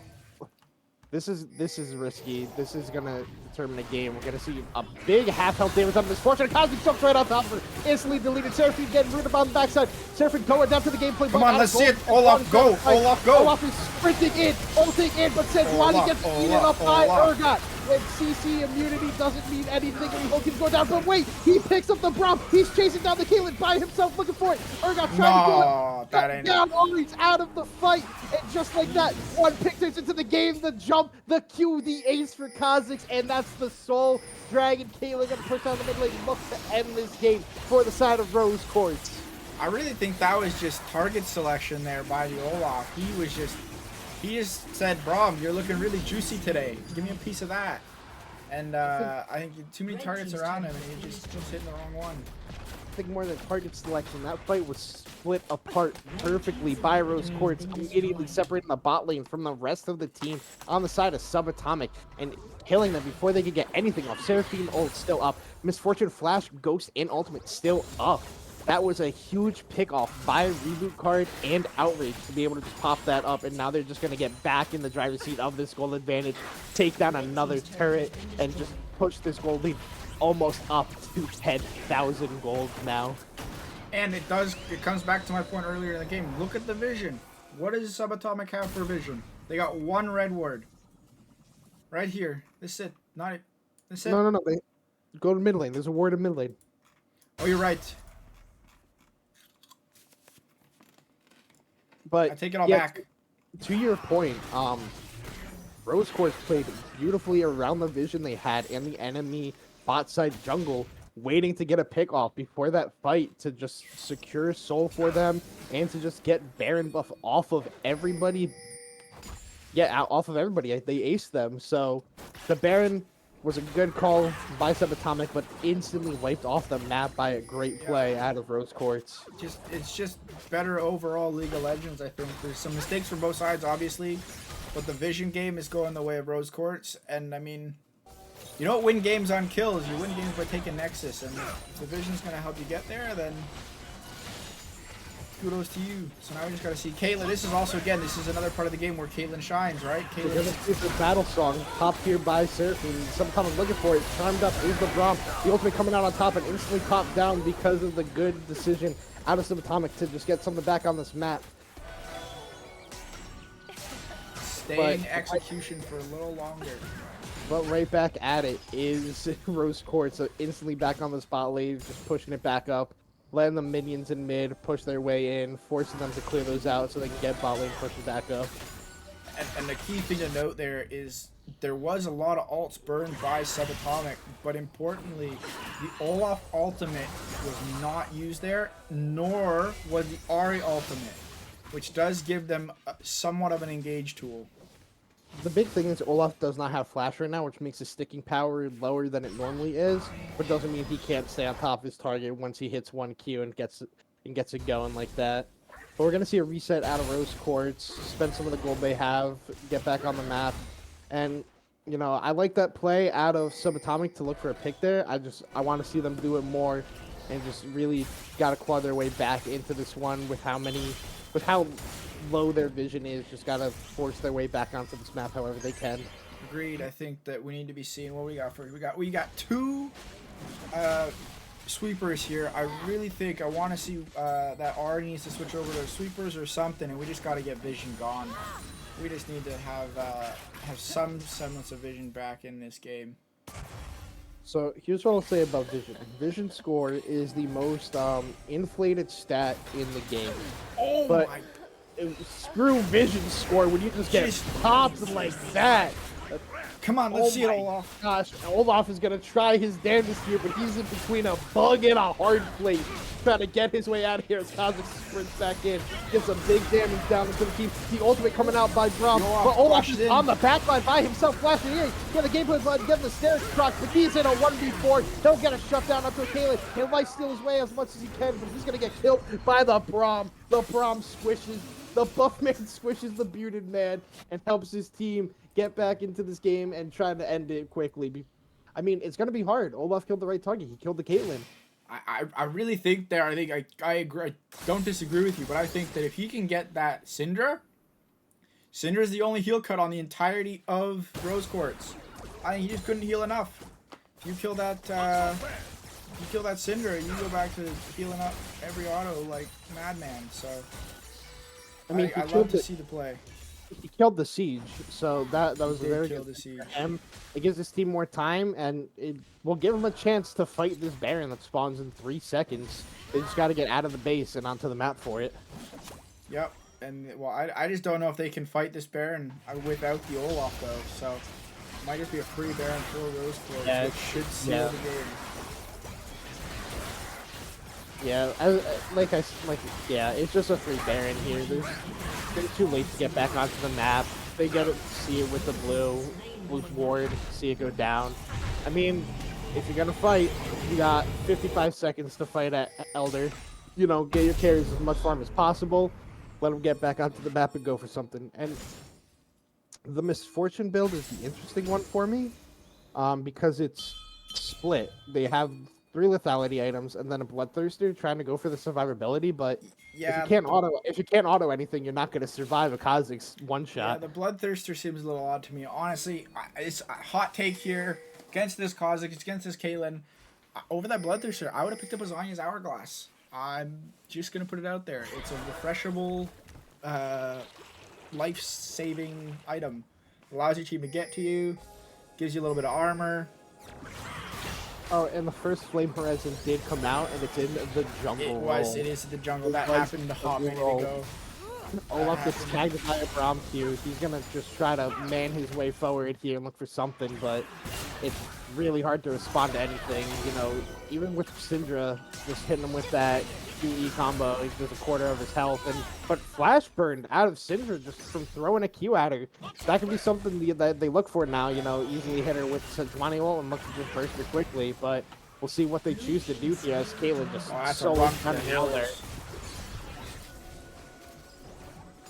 This is risky. This is gonna determine the game. We're gonna see a big half health damage on Misfortune. Kha'Zix jumps right on top of her. Instantly deleted. Seraphine getting rid of on the backside. Seraphine going down to the gameplay. Come on, let's see it. Olaf, go. Olaf, go. Olaf is sprinting in, ulting in, but Sejuani gets eaten up by Urgot. When CC immunity doesn't mean anything, and he keeps going down. But wait, he picks up the Braum. He's chasing down the Caitlyn by himself, looking for it. Urgot trying to do it. Down, Ari's out of the fight, and just like that, one pick turns into the game. The jump, the Q, the ace for Kha'Zix, and that's the Soul Dragon. Caitlyn gonna push down the mid lane, look to end this game for the side of Rose Quartz. I really think that was just target selection there by the Olaf. He just said, Braum, you're looking really juicy today. Give me a piece of that. And I think too many targets around him, and he just hitting the wrong one. I think more than target selection, that fight was split apart perfectly by Rose Quartz, immediately separating the bot lane from the rest of the team on the side of Subatomic and killing them before they could get anything off. Seraphine ult still up. Misfortune Flash, Ghost, and Ultimate still up. That was a huge pick off by Reboot Card and Outrage to be able to just pop that up, and now they're just going to get back in the driver's seat of this gold advantage, take down another turret, and just push this gold lead almost up to 10,000 gold now. And it comes back to my point earlier in the game. Look at the vision. What does Subatomic have for vision? They got one red ward. Right here. This is it. This is it. No. They go to mid lane. There's a ward in mid lane. Oh, you're right. But I take it all back. To your point, Rose Quartz played beautifully around the vision they had and the enemy bot side jungle, waiting to get a pick off before that fight to just secure soul for them and to just get Baron buff off of everybody. off of everybody. They aced them. So the Baron was a good call by Subatomic, but instantly wiped off the map by a great play out of Rose Quartz. It's just better overall League of Legends. I think there's some mistakes from both sides, obviously, but the vision game is going the way of Rose Quartz. And I mean, you don't win games on kills. You win games by taking Nexus, and if the vision's gonna help you get there, then kudos to you. So now we just gotta see Caitlyn. This is also, again, this is another part of the game where Caitlyn shines, right? We're gonna see the battle song, top tier by Surf, and sometimes looking for it. Charmed up is the Braum. The ultimate coming out on top and instantly popped down because of the good decision out of Subatomic to just get something back on this map. Staying execution for a little longer. But right back at it is Rose Quartz, so instantly back on the spot lane, just pushing it back up, letting the minions in mid push their way in, forcing them to clear those out so they can get bot lane pushed back up. And the key thing to note there is there was a lot of ults burned by Subatomic, but importantly, the Olaf ultimate was not used there, nor was the Ahri ultimate, which does give them somewhat of an engage tool. The big thing is Olaf does not have flash right now, which makes his sticking power lower than it normally is, but doesn't mean he can't stay on top of his target once he hits 1Q and gets it going like that. But we're gonna see a reset out of Rose Quartz, spend some of the gold they have, get back on the map, and you know, I like that play out of Subatomic to look for a pick there. I want to see them do it more, and just really gotta claw their way back into this one with how low their vision is. Just gotta force their way back onto this map however they can. Agreed. I think that we need to be seeing what we got first. We got two sweepers here. I really think I want to see that R needs to switch over to sweepers or something, and we just got to get vision gone. We just need to have some semblance of vision back in this game. So here's what I'll say about vision. Vision score is the most inflated stat in the game. Oh But my! screw vision score when you just get popped like that. Come on, let's see it, Olaf. Gosh, Olaf is gonna try his damnedest here, but he's in between a bug and a hard plate, trying to get his way out of here as Kha'Zix sprints back in, gets some big damage down into the team. The ultimate coming out by Braum, but Olaf is on the backline by himself, flashing in. Get the gameplay button, get the stairs proc, but he's in a 1v4. He'll get a shutdown up to Kaylee. He'll steal his way as much as he can, but he's gonna get killed by the Braum. The Braum squishes. The buff man squishes the bearded man and helps his team get back into this game and try to end it quickly. I mean, it's going to be hard. Olaf killed the right target. He killed the Caitlyn. I really think there. I think I agree. I don't disagree with you, but I think that if he can get that Syndra is the only heal cut on the entirety of Rose Quartz. I think he just couldn't heal enough. If you kill that, Syndra, you go back to healing up every auto like madman. So. I mean, I love to see the play. He killed the siege, so that was a very kill good the siege. It gives his team more time, and it will give him a chance to fight this Baron that spawns in 3 seconds. They just got to get out of the base and onto the map for it. Yep, and well, I just don't know if they can fight this Baron without the Olaf though. So it might just be a free Baron for Rose Quartz, which should seal the game. Yeah, it's just a free Baron here. It's too late to get back onto the map. They gotta see it with the blue ward, see it go down. I mean, if you're gonna fight, you got 55 seconds to fight at Elder. You know, get your carries as much farm as possible. Let them get back onto the map and go for something. And the Misfortune build is the interesting one for me, because it's split. They have 3 lethality items and then a Bloodthirster trying to go for the survivability, but yeah, if you can't auto anything, you're not going to survive a Kha'Zix one shot. Yeah, the Bloodthirster seems a little odd to me. Honestly, it's a hot take here against this Kha'Zix, against this Caitlyn. Over that Bloodthirster, I would have picked up Azania's Hourglass. I'm just going to put it out there. It's a refreshable, life-saving item. Allows your team to get to you, gives you a little bit of armor. Oh, and the first Flame Horizon did come out, and it's in the jungle. It is in the jungle. That happened a hot minute ago. Olaf gets tagged by a Braum here. He's going to just try to man his way forward here and look for something, but it's really hard to respond to anything. You know, even with Syndra, just hitting him with that QE combo. He's just a quarter of his health, but flash burned out of Syndra just from throwing a Q at her. That could be something that they look for now. You know, easily hit her with Sejuani ult and look to just burst her quickly. But we'll see what they choose to do here as Caitlyn just that's a so run kind for of the nailed there. hills.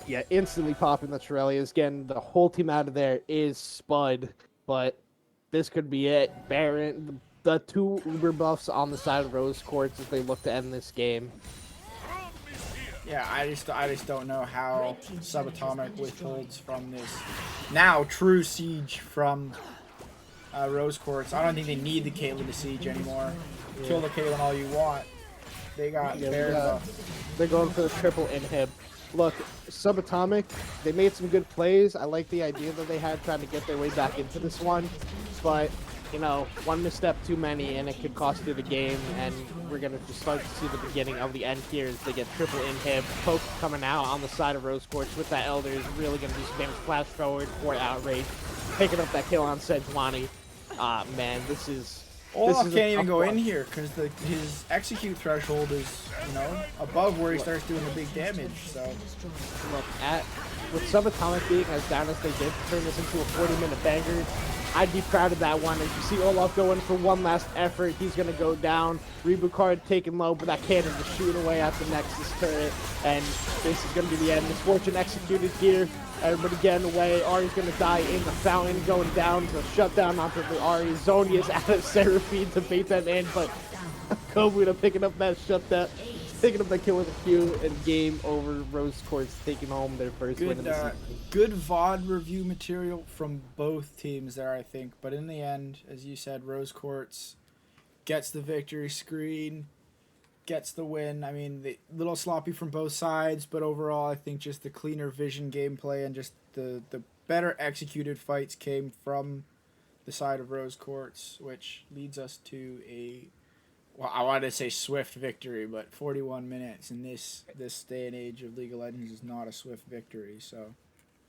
Yeah, instantly popping the Torellias. Getting the whole team out of there is Spud, but this could be it. Baron, the two Uber buffs on the side of Rose Quartz as they look to end this game. Yeah, I just don't know how Subatomic withholds from this now true siege from Rose Quartz. I don't think they need the Caitlyn to siege anymore. Kill the Caitlyn all you want. They got Baron buff. They're going for the triple inhib. Look, Subatomic, they made some good plays. I like the idea that they had trying to get their way back into this one, but you know, one misstep too many, and it could cost you the game. And we're gonna just start to see the beginning of the end here as they get triple inhib. Poke coming out on the side of Rose Quartz with that Elder is really gonna do some damage. Flash forward for outrage, picking up that kill on Sejuani. Man, this is. Olaf This is a can't even tough go one. in here because his execute threshold is, you know, above where he starts doing the big damage. So Look, with Subatomic being as down as they did to turn this into a 40-minute banger, I'd be proud of that one. As you see Olaf going for one last effort, he's going to go down. Reboot card taken low, but that cannon just shooting away at the Nexus turret. And this is going to be the end. Misfortune executed here. Everybody getting away. Ari's going to die in the fountain, going down to shut down onto the Ari. Zonia's out of Seraphine to bait them in, but Kobuda picking up that shutdown, picking up that kill with a Q, and game over. Rose Quartz taking home their first win of the season. good VOD review material from both teams there, I think. But in the end, as you said, Rose Quartz gets the victory screen, gets the win. I mean, the little sloppy from both sides, but overall, I think just the cleaner vision gameplay and just the better executed fights came from the side of Rose Quartz, which leads us to a, well, I wanted to say swift victory, but 41 minutes in this day and age of League of Legends is not a swift victory. So,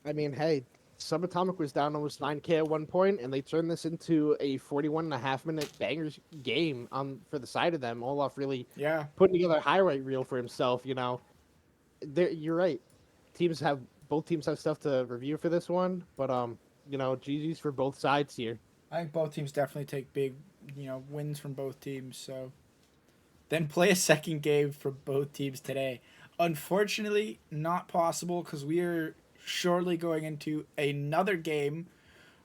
I mean, hey, Subatomic was down almost 9K at one point, and they turned this into a 41.5-minute bangers game for the side of them. Olaf really yeah. putting together a highlight reel for himself, you know. You're right. Both teams have stuff to review for this one, but you know, GG's for both sides here. I think both teams definitely take big, you know, wins from both teams. So then play a second game for both teams today. Unfortunately, not possible because we are shortly going into another game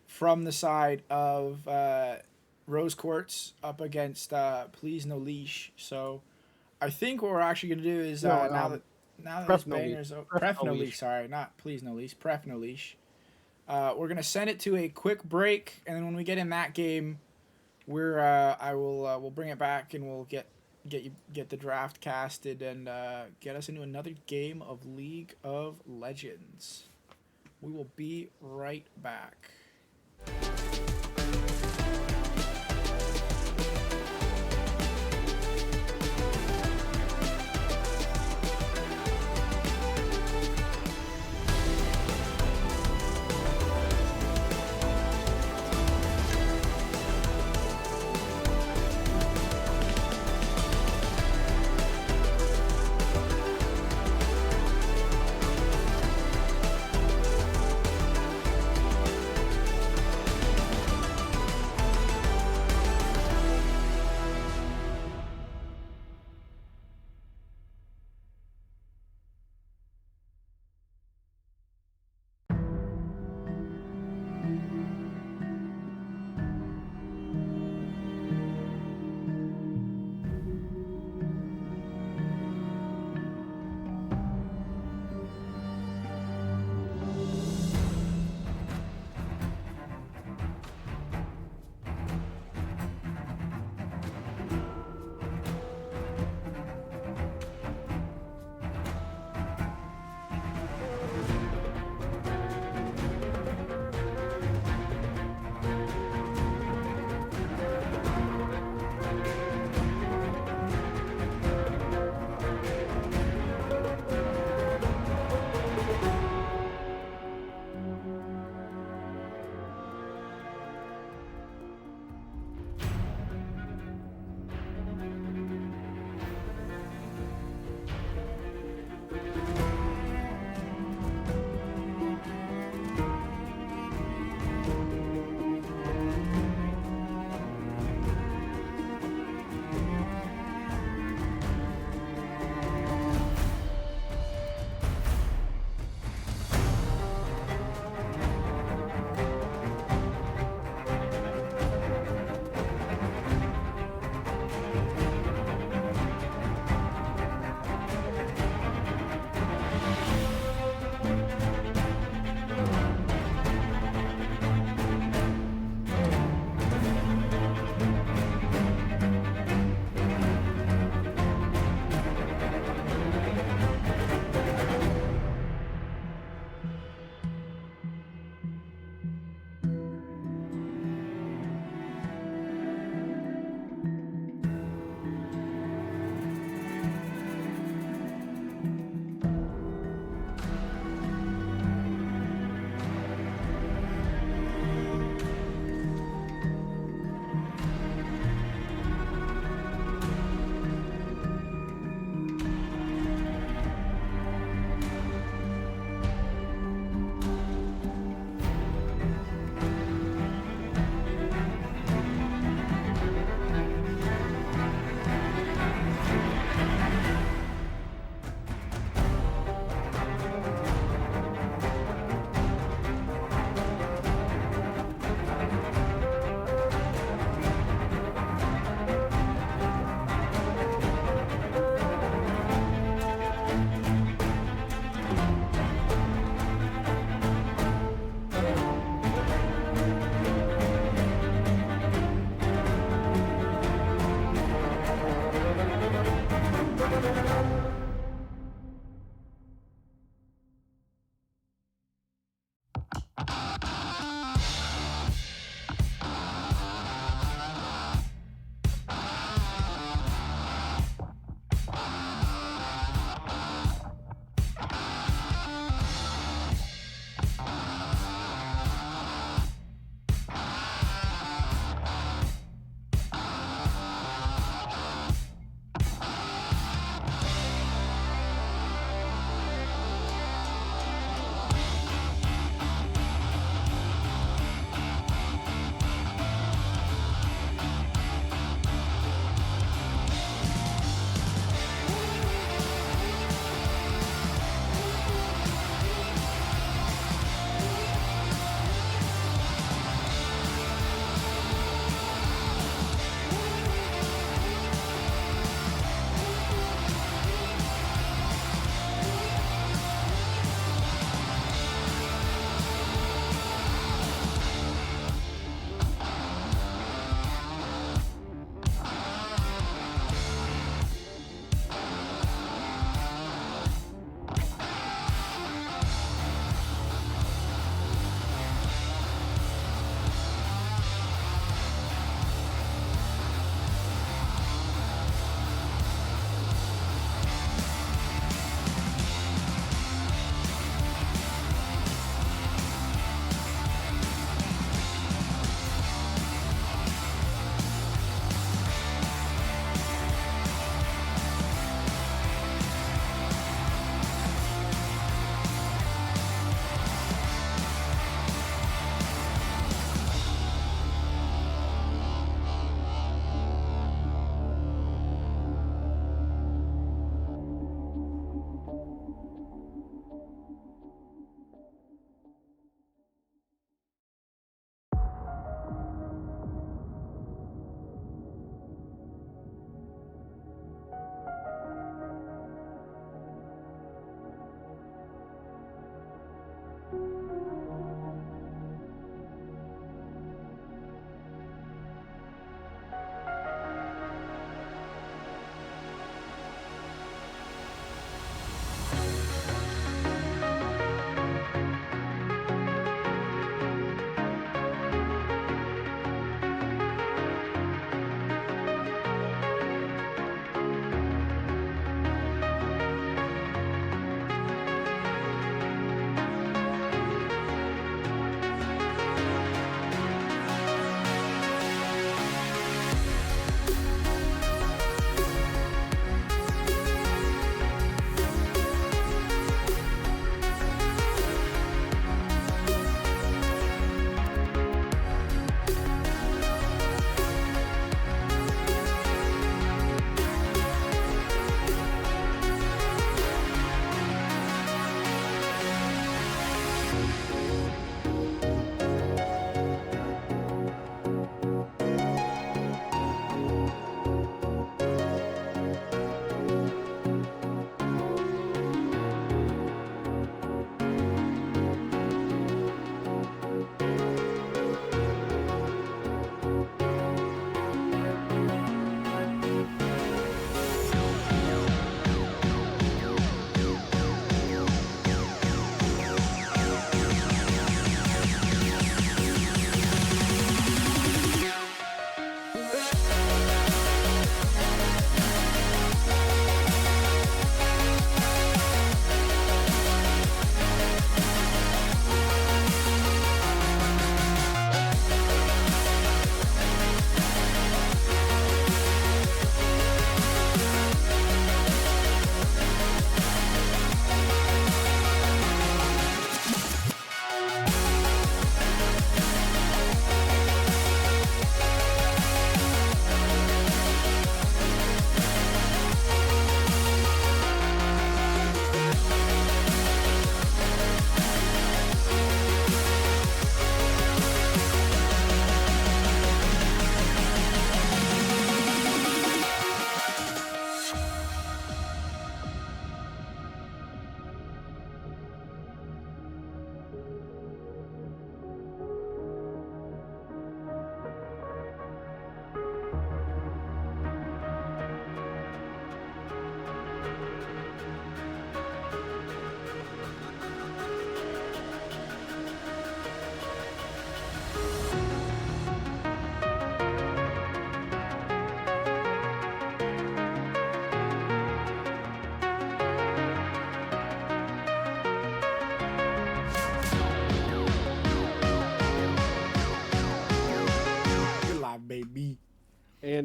from the side of Rose Quartz up against Please No Leash. So I think what we're actually going to do is now that this banger's over, Pref No Leash, sorry, not Please No Leash, Pref No Leash. We're gonna send it to a quick break, and then when we get in that game, we'll bring it back and we'll get the draft casted and get us into another game of League of Legends. We will be right back.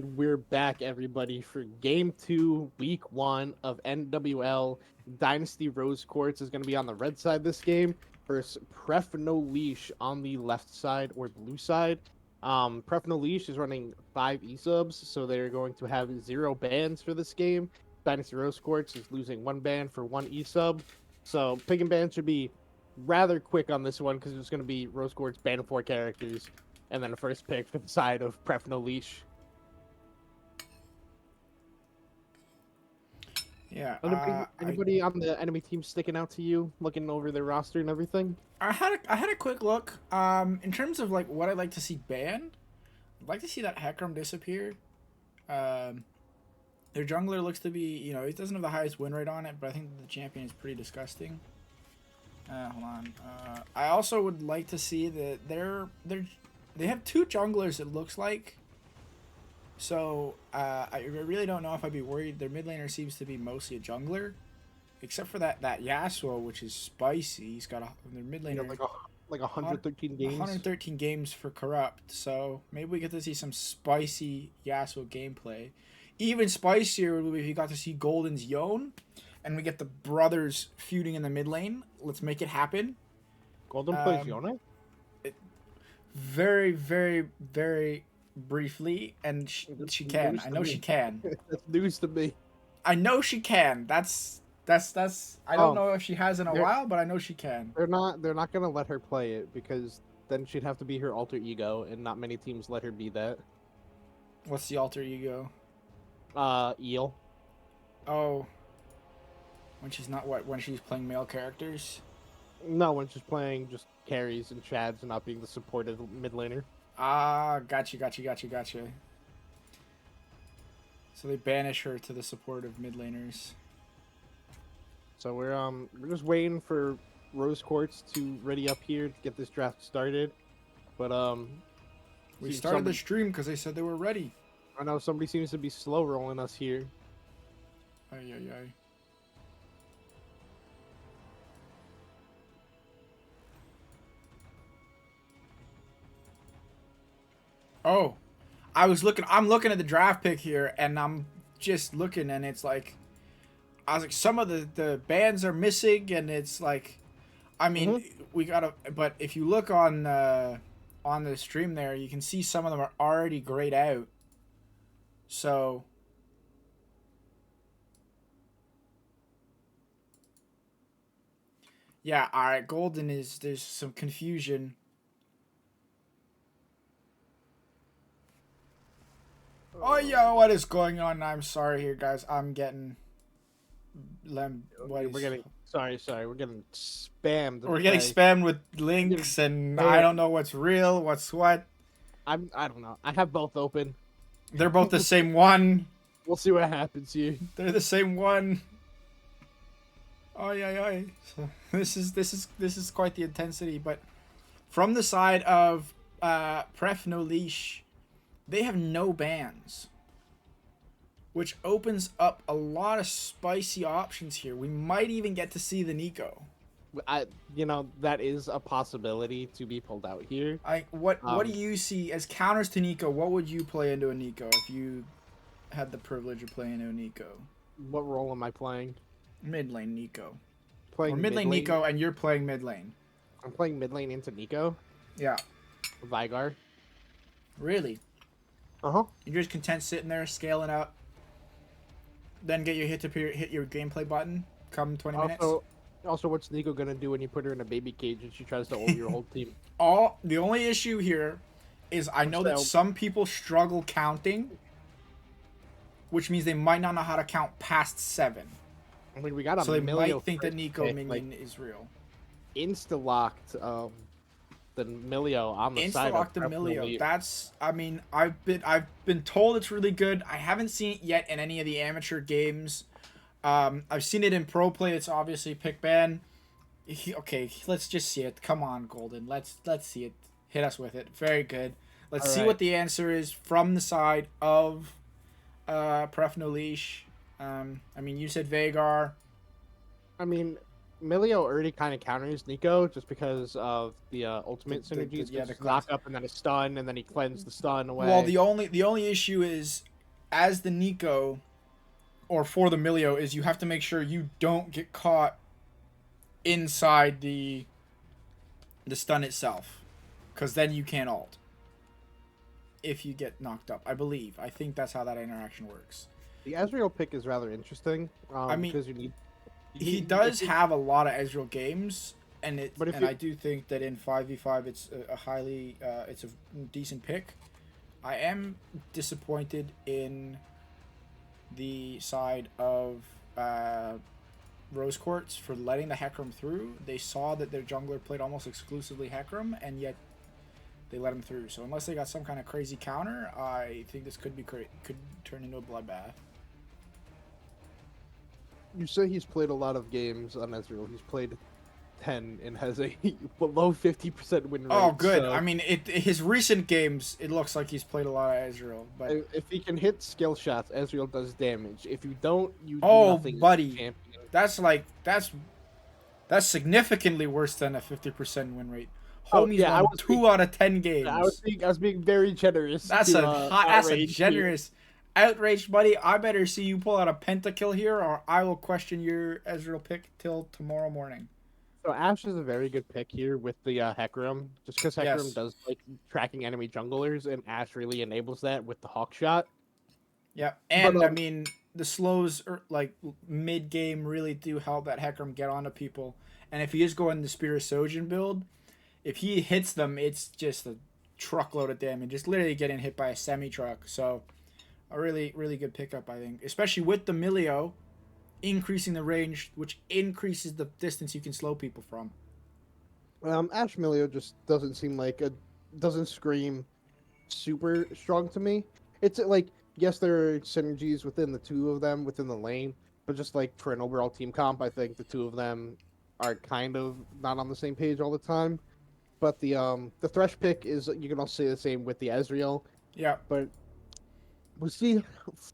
And we're back, everybody, for Game 2, Week 1 of NWL. Dynasty Rose Quartz is going to be on the red side this game versus Pref No Leash on the left side or blue side. Pref No Leash is running 5 E-subs, so they're going to have 0 bans for this game. Dynasty Rose Quartz is losing 1 ban for 1 E-sub. So pick and ban should be rather quick on this one because it's going to be Rose Quartz ban 4 characters and then a first pick for the side of Pref No Leash. Yeah. Anybody on the enemy team sticking out to you, looking over their roster and everything? I had a quick look. In terms of like what I'd like to see banned, I'd like to see that Hecarim disappear. Their jungler looks to be, he doesn't have the highest win rate on it, but I think the champion is pretty disgusting. Hold on. I also would like to see that they have 2 junglers. It looks like. So, I really don't know if I'd be worried. Their mid laner seems to be mostly a jungler. Except for that Yasuo, which is spicy. He's got their mid laner... Like 113 games? 113 games for Corrupt. So, maybe we get to see some spicy Yasuo gameplay. Even spicier would be if you got to see Golden's Yone. And we get the brothers feuding in the mid lane. Let's make it happen. Golden plays Yone? Very, very, very... briefly, and she can. I know she can. That's news to me. I know she can. That's. I don't know if she has in a while, but I know she can. They're not gonna let her play it because then she'd have to be her alter ego, and not many teams let her be that. What's the alter ego? Eel. Oh. When she's not when she's playing male characters. No, when she's playing just carries and chads and not being the supportive mid laner. Ah, gotcha. So they banish her to the supportive mid laners. So we're just waiting for Rose Quartz to ready up here to get this draft started. But we started the stream because they said they were ready. I know somebody seems to be slow rolling us here. Ay. Oh, I'm looking at the draft pick here, and I'm just looking, and it's like, I was like, some of the bands are missing, and it's like, I mean, we gotta, but if you look on the stream there, you can see some of them are already grayed out. So, yeah, all right, Golden there's some confusion. Oh, yeah, what is going on? I'm sorry here, guys. I'm getting... We're getting spammed. We're getting spammed with links, and I don't know what's real, what's what. I don't know. I have both open. They're both the same one. We'll see what happens here. They're the same one. Oh, so this is quite the intensity, but from the side of Pref No Leash, they have no bans, which opens up a lot of spicy options here. We might even get to see the Nico. That is a possibility to be pulled out here. What do you see as counters to Nico? What would you play into a Nico if you had the privilege of playing into a Nico? What role am I playing? Mid lane Nico. Playing or mid lane Nico, and you're playing mid lane. I'm playing mid lane into Nico. Yeah. Vigar. Really? Uh-huh. You're just content sitting there, scaling up, then get your hit your gameplay button come 20 minutes? Also, what's Nico gonna do when you put her in a baby cage and she tries to ult your whole team? The only issue here is I know that some people struggle counting, which means they might not know how to count past 7. I mean, we got a so they Milio might think that Nico minion is real. Insta-locked the Milio on the side of the Milio. That's, I mean, I've been told it's really good. I haven't seen it yet in any of the amateur games. I've seen it in pro play. It's obviously pick ban. Okay, let's just see it. Come on, Golden. Let's see it. Hit us with it. Very good. Let's see what the answer is from the side of Pref No Leash. I mean, you said Vagar. I mean, Milio already kind of counters Nico just because of the ultimate synergies. The knock up and then a stun, and then he cleansed the stun away. Well, the only issue is as the Nico, or for the Milio, is you have to make sure you don't get caught inside the stun itself, because then you can't ult if you get knocked up. I think that's how that interaction works. The Ezreal pick is rather interesting. I mean, because you need. He does have a lot of Ezreal games, and I do think that in 5v5 it's a highly it's a decent pick. I am disappointed in the side of Rose Quartz for letting the Hecarim through. They saw that their jungler played almost exclusively Hecarim, and yet they let him through. So unless they got some kind of crazy counter, I think this could turn into a bloodbath. You say he's played a lot of games on Ezreal. He's played 10 and has a below 50% win rate. Oh, good. So I mean, his recent games, it looks like he's played a lot of Ezreal. But if he can hit skill shots, Ezreal does damage. If you don't, you do oh, nothing. buddy, that's significantly worse than a 50% win rate. Homie's won 2 out of 10 games. I was being very generous. That's a generous outrage, buddy. I better see you pull out a pentakill here, or I will question your Ezreal pick till tomorrow morning. So Ashe is a very good pick here with the Hecarim, just because Hecarim Yes. does like tracking enemy junglers, and Ashe really enables that with the Hawk Shot. Yeah, and But, I mean the slows like mid game really do help that Hecarim get onto people, and if he is going the Spirit Sojin build, if he hits them, it's just a truckload of damage, just literally getting hit by a semi truck. So a really good pickup, I think, especially with the Milio increasing the range, which increases the distance you can slow people from. Ashe Milio just doesn't seem like doesn't scream super strong to me. It's like, yes, there are synergies within the two of them within the lane, but just like for an overall team comp, I think the two of them are kind of not on the same page all the time. But the Thresh pick is, you can also say the same with the Ezreal. Yeah, But we see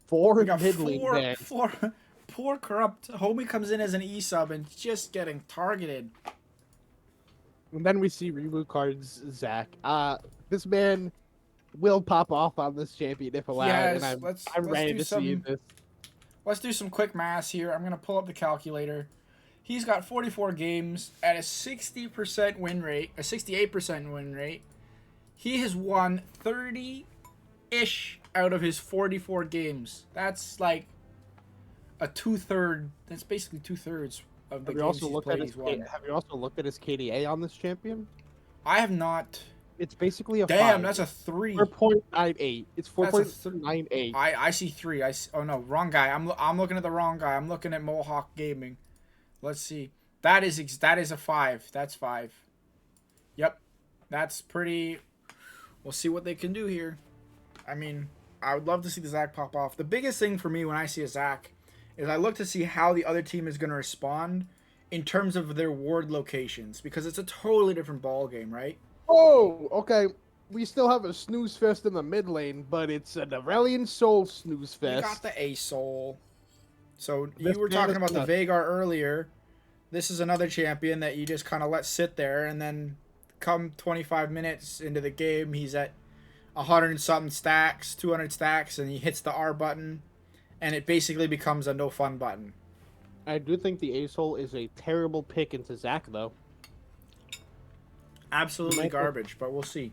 4 we got mid lane bans. four poor corrupt homie comes in as an E sub and just getting targeted. And then we see Reboot cards Zach. This man will pop off on this champion if allowed, Yes, and let's ready do to see some- this. Let's do some quick math here. I'm going to pull up the calculator. He's got 44 games at a 60% win rate, a 68% win rate. He has won 30-ish out of his 44 games. That's like a 2/3. That's basically 2/3 of the Have you games also he's looked played. at He's won. Have you also looked at his KDA on this champion? I have not. It's basically a Damn, 5. that's a 3. 4.98. It's That's a 4.98. I see 3. Oh no, wrong guy. I'm looking at the wrong guy. I'm looking at Mohawk Gaming. Let's see. That is a 5. That's 5. Yep. That's pretty. We'll see what they can do here. I mean, I would love to see the Zac pop off. The biggest thing for me when I see a Zac is I look to see how the other team is going to respond in terms of their ward locations, because it's a totally different ball game, right? Oh, okay. We still have a snooze fest in the mid lane, but it's an Aurelian Soul snooze You fest. got the A Soul. So This you were man talking is about the nuts. Veigar earlier. This is another champion that you just kind of let sit there, and then come 25 minutes into the game, he's at 100 and something stacks, 200 stacks, and he hits the R button, and it basically becomes a no fun button. I do think the Ace-Hole is a terrible pick into Zac, though. Absolutely Michael- garbage, but we'll see.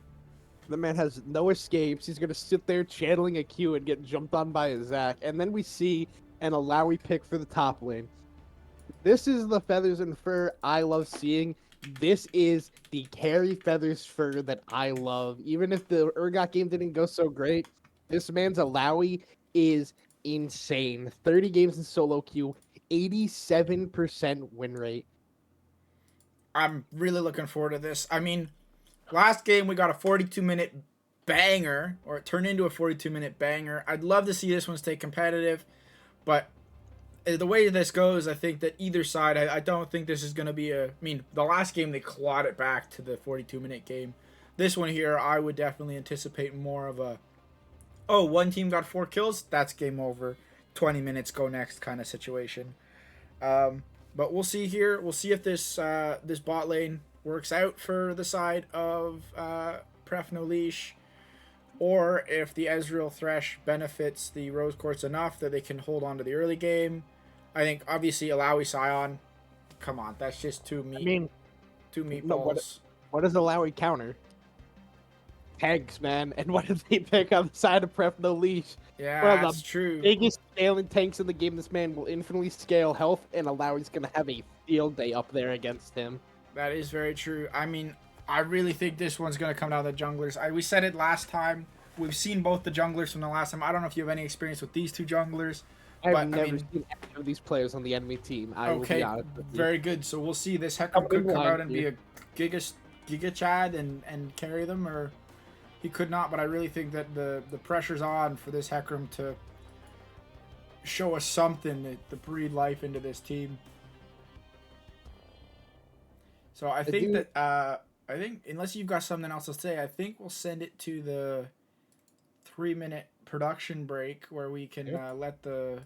The man has no escapes. He's going to sit there channeling a Q and get jumped on by a Zac. And then we see an Alawi pick for the top lane. This is the feathers and fur I love seeing. This is the carry feathers fur that I love. Even if the Urgot game didn't go so great, this man's Alawi is insane. 30 games in solo queue, 87% win rate. I'm really looking forward to this. I mean, last game we got a 42-minute banger, or it turned into a 42-minute banger. I'd love to see this one stay competitive, but the way this goes, I think that either side, I don't think this is going to be a... I mean, the last game they clawed it back to the 42-minute game. This one here, I would definitely anticipate more of a, oh, one team got 4 kills, that's game over. 20 minutes, go next kind of situation. But we'll see here. We'll see if this this bot lane works out for the side of Pref No Leash. or if the Ezreal Thresh benefits the Rose Quartz enough that they can hold on to the early game. I think obviously Alawi Scion, come on, that's just two I mean, meatballs. what does Alawi counter? Tanks, man. And what did they pick on the side of Prep No Leash? Yeah, One of that's the true. biggest scaling tanks in the game. This man will infinitely scale health, and Alawi's gonna have a field day up there against him. That is very true. I mean, I really think this one's going to come down to the junglers. We said it last time. We've seen both the junglers from the last time. I don't know if you have any experience with these two junglers. I've never seen any of these players on the enemy team. I will be honest with you. Very good. So we'll see. This Hecarim could come out and be a Giga Chad and carry them, or he could not. But I really think that the pressure's on for this Hecarim to show us something to breathe life into this team. So I think that I think unless you've got something else to say, I think we'll send it to the 3-minute production break where we can let the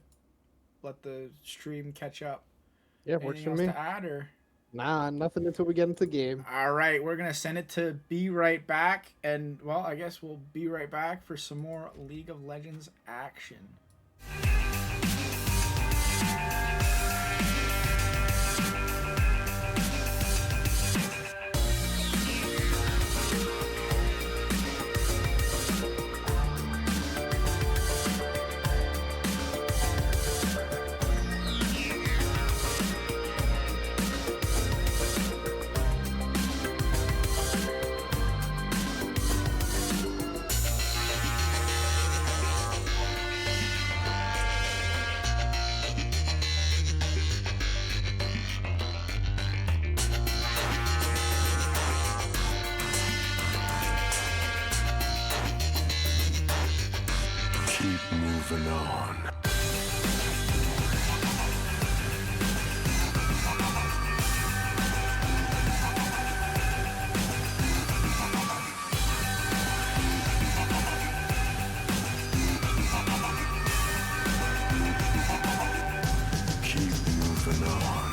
stream catch up. Yeah, works for Anything me. else to add or? Nah, nothing until we get into the game. All right, we're gonna send it to Be Right Back, and well, I guess we'll be right back for some more League of Legends action. Keep moving on. Keep moving on.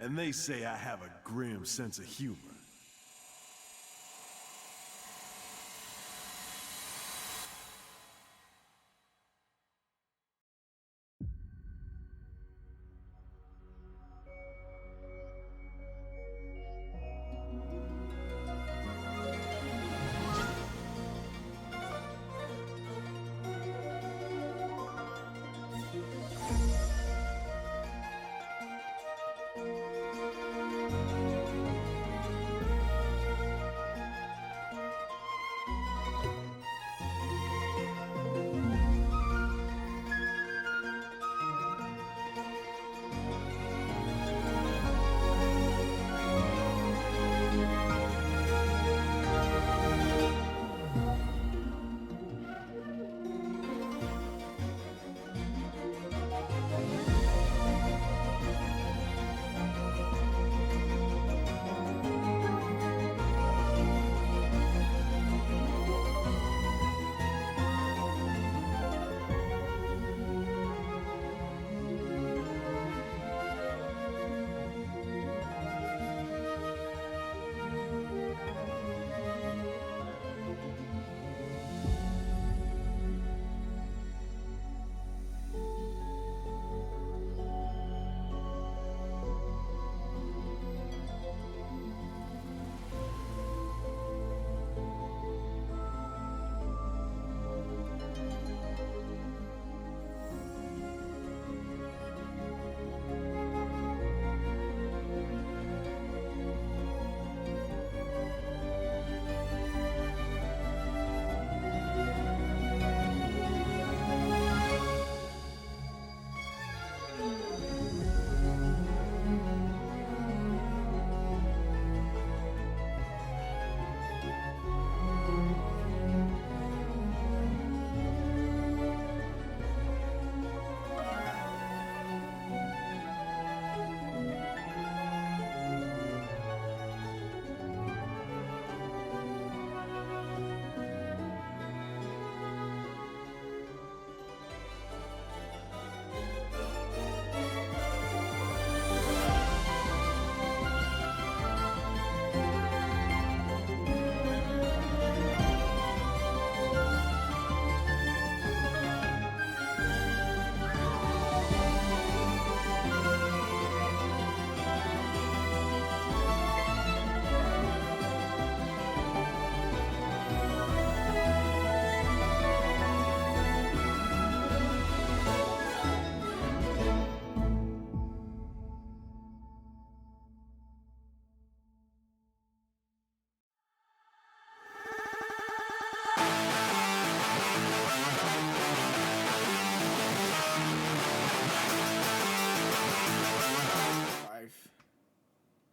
And they say I have a grim sense of humor.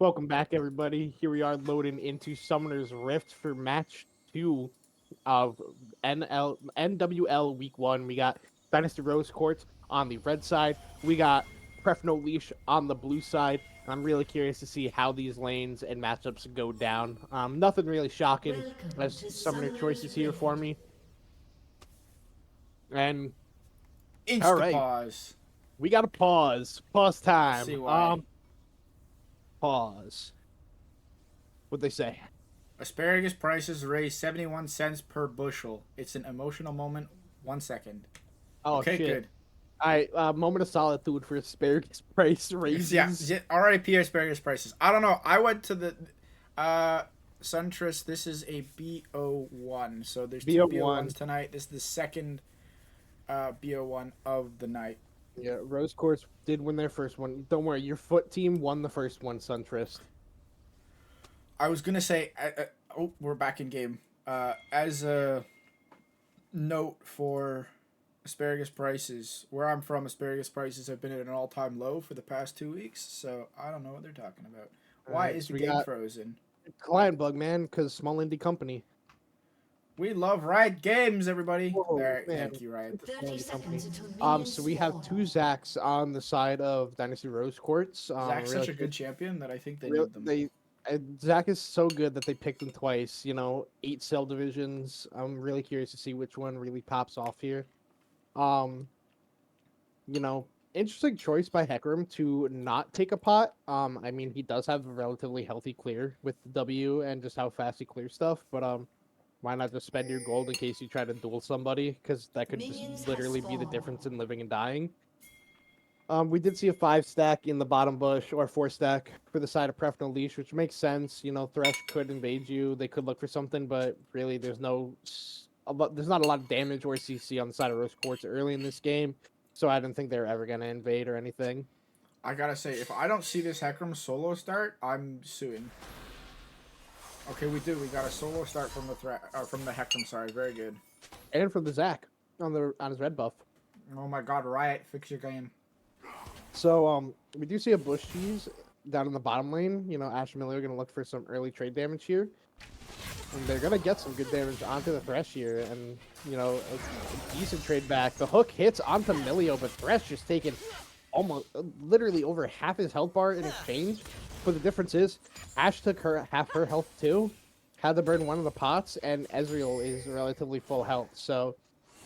Welcome back, everybody. Here we are loading into Summoner's Rift for match 2 of NWL Week 1. We got Dynasty Rose Quartz on the red side. We got Pref No Leash on the blue side. I'm really curious to see how these lanes and matchups go down. Nothing really shocking Welcome as to Summoner Summoner's choices here for Rift. me. And all right, Insta-pause. we got a pause. Pause time. See why. Pause. What'd they say? Asparagus prices raised 71 cents per bushel. It's an emotional moment. 1 second. Oh, Okay, shit. good. All right, moment of solitude for asparagus price raises. Yeah, RIP asparagus prices. I don't know. I went to the Suntress. This is a BO1. So there's two BO1. BO1s tonight. This is the second BO1 of the night. Yeah, Rose Quartz did win their first one. Don't worry, your foot team won the first one, Suntrist. I was gonna say, we're back in game. As a note for asparagus prices, where I'm from, asparagus prices have been at an all-time low for the past 2 weeks. So I don't know what they're talking about. Why Alright, is so the we game got frozen? Client bug, man, because small indie company. We love Riot Games, everybody. Whoa, All right, man. thank you, Riot. 30 seconds until minions So we have spawn. two Zacks on the side of Dynasty Rose Quartz. Zach's really such a good champion that I think they real- need them. Zach is so good that they picked him twice. 8 cell divisions. I'm really curious to see which one really pops off here. Interesting choice by Hecarim to not take a pot. I mean, he does have a relatively healthy clear with the W and just how fast he clears stuff. But why not just spend your gold in case you try to duel somebody? Because that could Minions just have literally be the spawned. difference in living and dying. We did see a 5 stack in the bottom bush, or 4 stack for the side of Pref No Leash, which makes sense. Thresh could invade you. They could look for something, but really, there's not a lot of damage or CC on the side of Rose Quartz early in this game, so I didn't think they were ever gonna invade or anything. I gotta say, if I don't see this Hecarim solo start, I'm suing. Okay, we do. We got a solo start from the Hecarim. Sorry, very good. And from the Zac on his red buff. Oh my God, Riot, fix your game. So we do see a bush cheese down in the bottom lane. Ash and Millie are gonna look for some early trade damage here. And they're gonna get some good damage onto the Thresh here, and a decent trade back. The hook hits onto Milio, but Thresh just taking almost literally over half his health bar in exchange. But the difference is Ash took half her health too, had to burn one of the pots, and Ezreal is relatively full health. So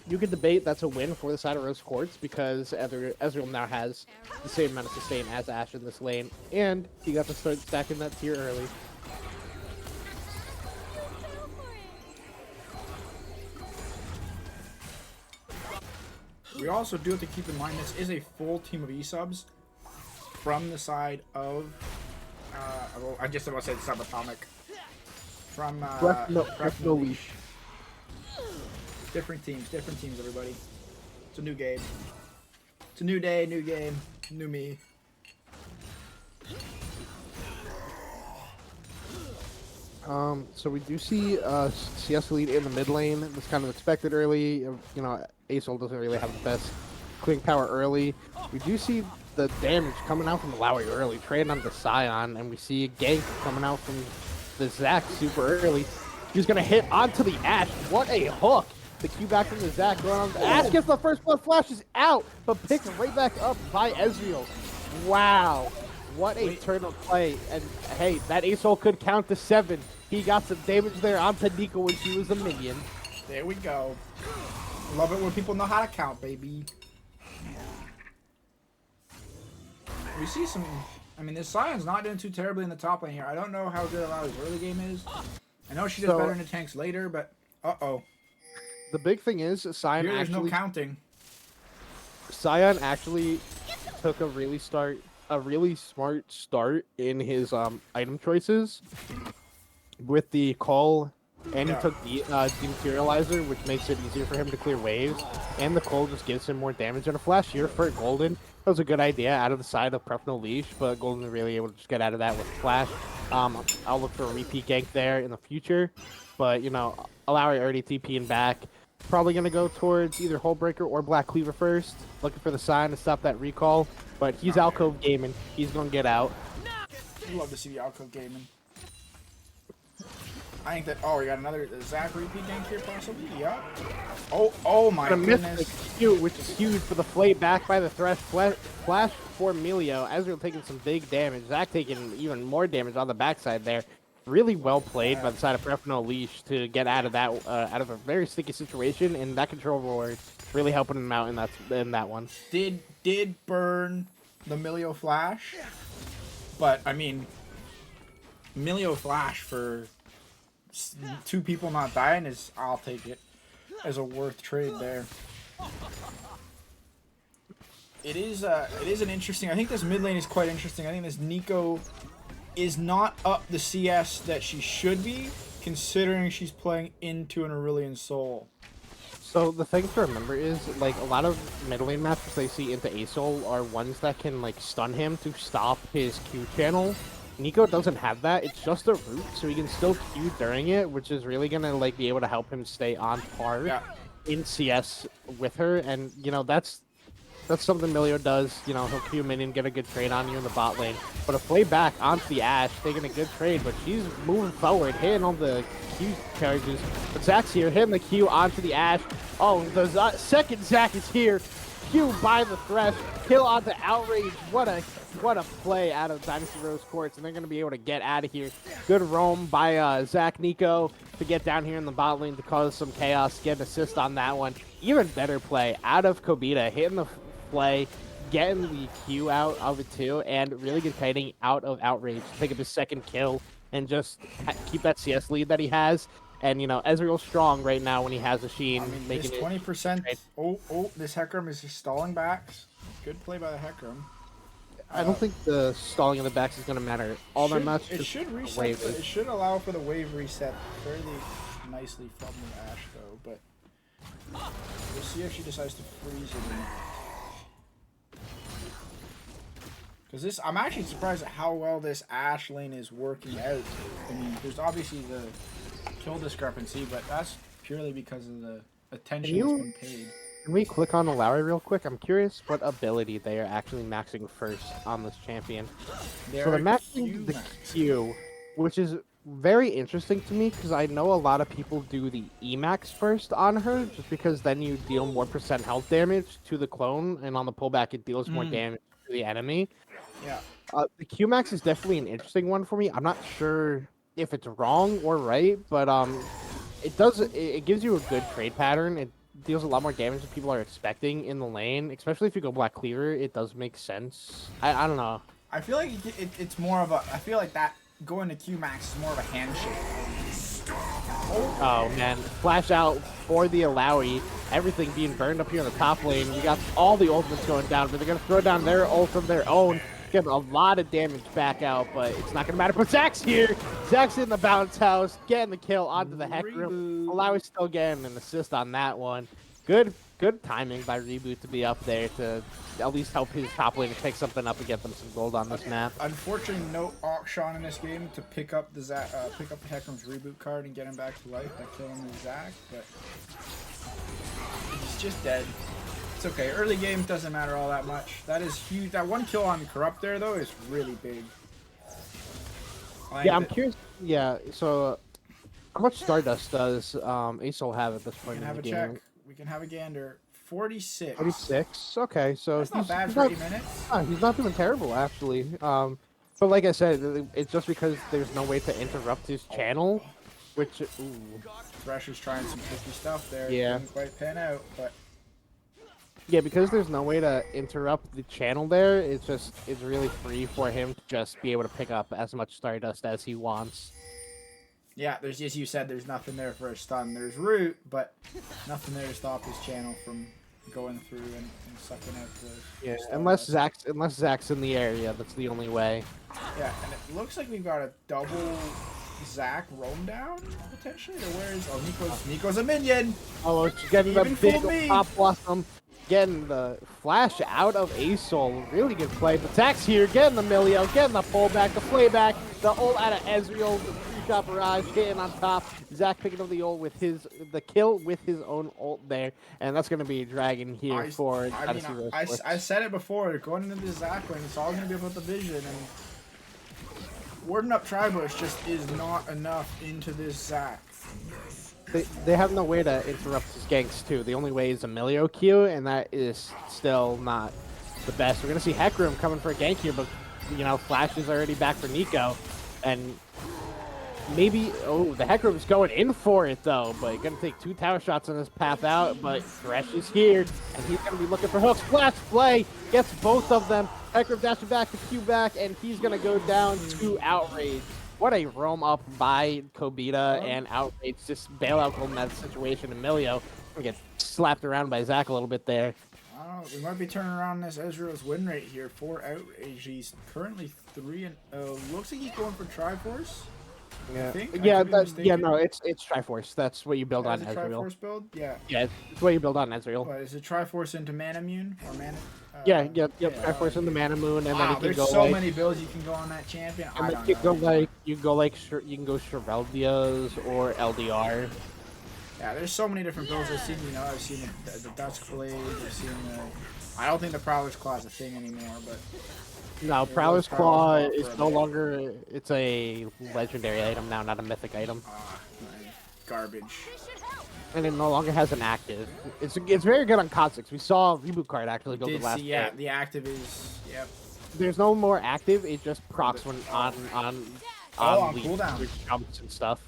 you could debate that's a win for the side of Rose Quartz because Ezreal now has the same amount of sustain as Ash in this lane, and he got to start stacking that tier early. We also do have to keep in mind this is a full team of E-subs from the side of I just about to say the subatomic. From Pref No Leash. different teams, everybody. It's a new game. It's a new day, new game, new me. So we do see CS lead in the mid lane. It was kind of expected early. Acel doesn't really have the best clearing power early. We do see the damage coming out from Lowry early, trading onto Scion, and we see a gank coming out from the Zac super early. He's gonna hit onto the Ash. What a hook! The Q back from the Zac going on. Ash gets the first blood, flashes out, but picked right back up by Ezreal. Wow. What a turn of play. And hey, that Acel could count to 7. He got some damage there onto Nico when she was a minion. There we go. Love it when people know how to count, baby. We see some. I mean, this Sion's not doing too terribly in the top lane here. I don't know how good Lowry's early game is. I know she does better in the tanks later, but uh-oh. The big thing is Scion Here there's no actually counting. Scion actually took a really smart start in his item choices with the call, and he took the dematerializer, which makes it easier for him to clear waves, and the call just gives him more damage. And a flash here for Golden, that was a good idea out of the side of Pref No Leash, but Golden really able to just get out of that with flash. I'll look for a repeat gank there in the future, but Lowry already TPing back. Probably going to go towards either Hullbreaker or Black Cleaver first, looking for the sign to stop that recall, but he's alcove gaming. He's going to get out. You love to see the outcome gaming. I think that. Oh, we got another Zach repeat gank here, possibly. Yeah. Oh my Gonna miss goodness. the Q, which is huge for the flay back by the Thresh. Flash for Emilio. Ezreal taking some big damage. Zach taking even more damage on the backside there. Really well played by the side of Prefno Leash to get out of that out of a very sticky situation, and that control ward really helping him out in that one. Did burn the Emilio flash, but I mean, Emilio flash for 2 people not dying is, I'll take it as a worth trade there. It is an interesting. I think this mid lane is quite interesting. I think this Nico is not up the CS that she should be, considering she's playing into an Aurelion Soul. So the thing to remember is, like, a lot of middle lane matches they see into Asol are ones that can, like, stun him to stop his Q channel. Nico doesn't have that. It's just a root, so he can still Q during it, which is really gonna, like, be able to help him stay on par in CS with her. And, you know, that's something Emilio does. You know, he'll Q minion, get a good trade on you in the bot lane. But a play back onto the Ashe, taking a good trade, but she's moving forward, hitting all the Q charges. But Zach's here, hitting the Q onto the Ashe. Oh, the second Zach is here. Q by the Thresh, kill onto Outrage. What a play out of Dynasty Rose Courts, and they're going to be able to get out of here. Good roam by Zach Nico to get down here in the bot lane to cause some chaos, get an assist on that one. Even better play out of Kobita, hitting the play, getting the Q out of it too, and really good kiting out of Outrage to pick up his second kill and just keep that CS lead that he has. And, you know, Ezreal's strong right now when he has a Sheen. I mean, making this 20%. Oh, this Hecarim is just stalling backs. Good play by the Hecarim. I don't think the stalling of the backs is going to matter all that much. It should reset. It should allow for the wave reset fairly nicely from the Ashe, though. But we'll see if she decides to freeze it. Because this, I'm actually surprised at how well this Ashe lane is working out. I mean, there's obviously the kill discrepancy, but that's purely because of the attention that's been paid. Can we click on the Lowry real quick? I'm curious what ability they are actually maxing first on this champion. So they're maxing the Q, which is very interesting to me because I know a lot of people do the Emax first on her, just because then you deal more % health damage to the clone, and on the pullback it deals more damage to the enemy. Yeah. The Q max is definitely an interesting one for me. I'm not sure if it's wrong or right, but it gives you a good trade pattern. It deals a lot more damage than people are expecting in the lane, especially if you go Black Cleaver. It does make sense. I don't know. I feel like it's more of a. I feel like that going to Q max is more of a handshake. Oh man, flash out for the Alawi. Everything being burned up here in the top lane. We got all the ultimates going down, but they're gonna throw down their ult of their own. Getting a lot of damage back out, but it's not gonna matter. But Zach's here. Zach's in the bounce house, getting the kill onto the Hecarim. Alawi's still getting an assist on that one. Good timing by Reboot to be up there to at least help his top lane to pick something up and get them some gold on this map. Unfortunately, no auction in this game to pick up the Hecarim's Reboot card and get him back to life by killing the Zach, but he's just dead. It's okay. Early game doesn't matter all that much. That is huge. That one kill on Corrupt there, though, is really big. Yeah, I'm curious. Yeah, so how much Stardust does Asol have at this point in the game? Check. We can have a gander. 46. 46. Okay, so that's not bad for 8 minutes. He's not doing terrible, actually. But like I said, it's just because there's no way to interrupt his channel, which... Ooh. Thresher's trying some tricky stuff there. Yeah. It didn't quite pan out, but... Yeah, because there's no way to interrupt the channel there, it's really free for him to just be able to pick up as much Stardust as he wants. Yeah, there's, as you said, there's nothing there for a stun. There's root, but nothing there to stop his channel from going through and sucking out the... Yeah, unless Zach's in the area, that's the only way. Yeah, and it looks like we've got a double Zach roam down, potentially? Or where is... Oh, Nico's a minion! Oh, she's getting the big pop blossom. Getting the flash out of Asol. Really good play. But Zach's here, getting the Milio, getting the pullback, the playback, the ult out of Ezreal, the three-shot barrage, hitting on top. Zach picking up the ult with the kill with his own ult there. And that's going to be a dragon here for Dynasty Rose. I said it before, going into the Zach lane, it's all going to be about the vision. And Warding up Tribush just is not enough into this Zac. They have no way to interrupt his ganks too. The only way is Emilio Q, and that is still not the best. We're gonna see Heckroom coming for a gank here, but you know, Flash is already back for Nico, and maybe the Heckroom's going in for it though, but gonna take 2 tower shots on his path out. But Thresh is here, and he's gonna be looking for hooks. Flash play gets both of them. Heckroom dashing back to Q back, and he's gonna go down to Outrage. What a roam up by Kobita and Outrage. Just bailout goal in that situation. Emilio get slapped around by Zac a little bit there. We might be turning around this Ezreal's win rate here for Outrage. He's currently 3-0. Looks like he's going for Triforce. Yeah, I think. no, it's Triforce. That's what you build on Is it Ezreal. Triforce build? Yeah. Yeah, it's what you build on Ezreal. What, is it Triforce into Manamune or Mana? Triforce in the Mana Moon, and then you can there's go so like, many builds you can go on that champion. and I then don't you know. can go Shireldios or LDR. Yeah, there's so many different builds. I've seen the Dusk Blade. I've seen the. I don't think the Prowler's Claw is a thing anymore, but. No, Prowler's Claw is no longer. It's a legendary item now, not a mythic item, Garbage. and it no longer has an active. It's very good on Kha'Zix. We saw Reboot Card actually build it last Yeah, game. the active is. Yep. There's no more active. It just procs when on cooldown. jumps and stuff.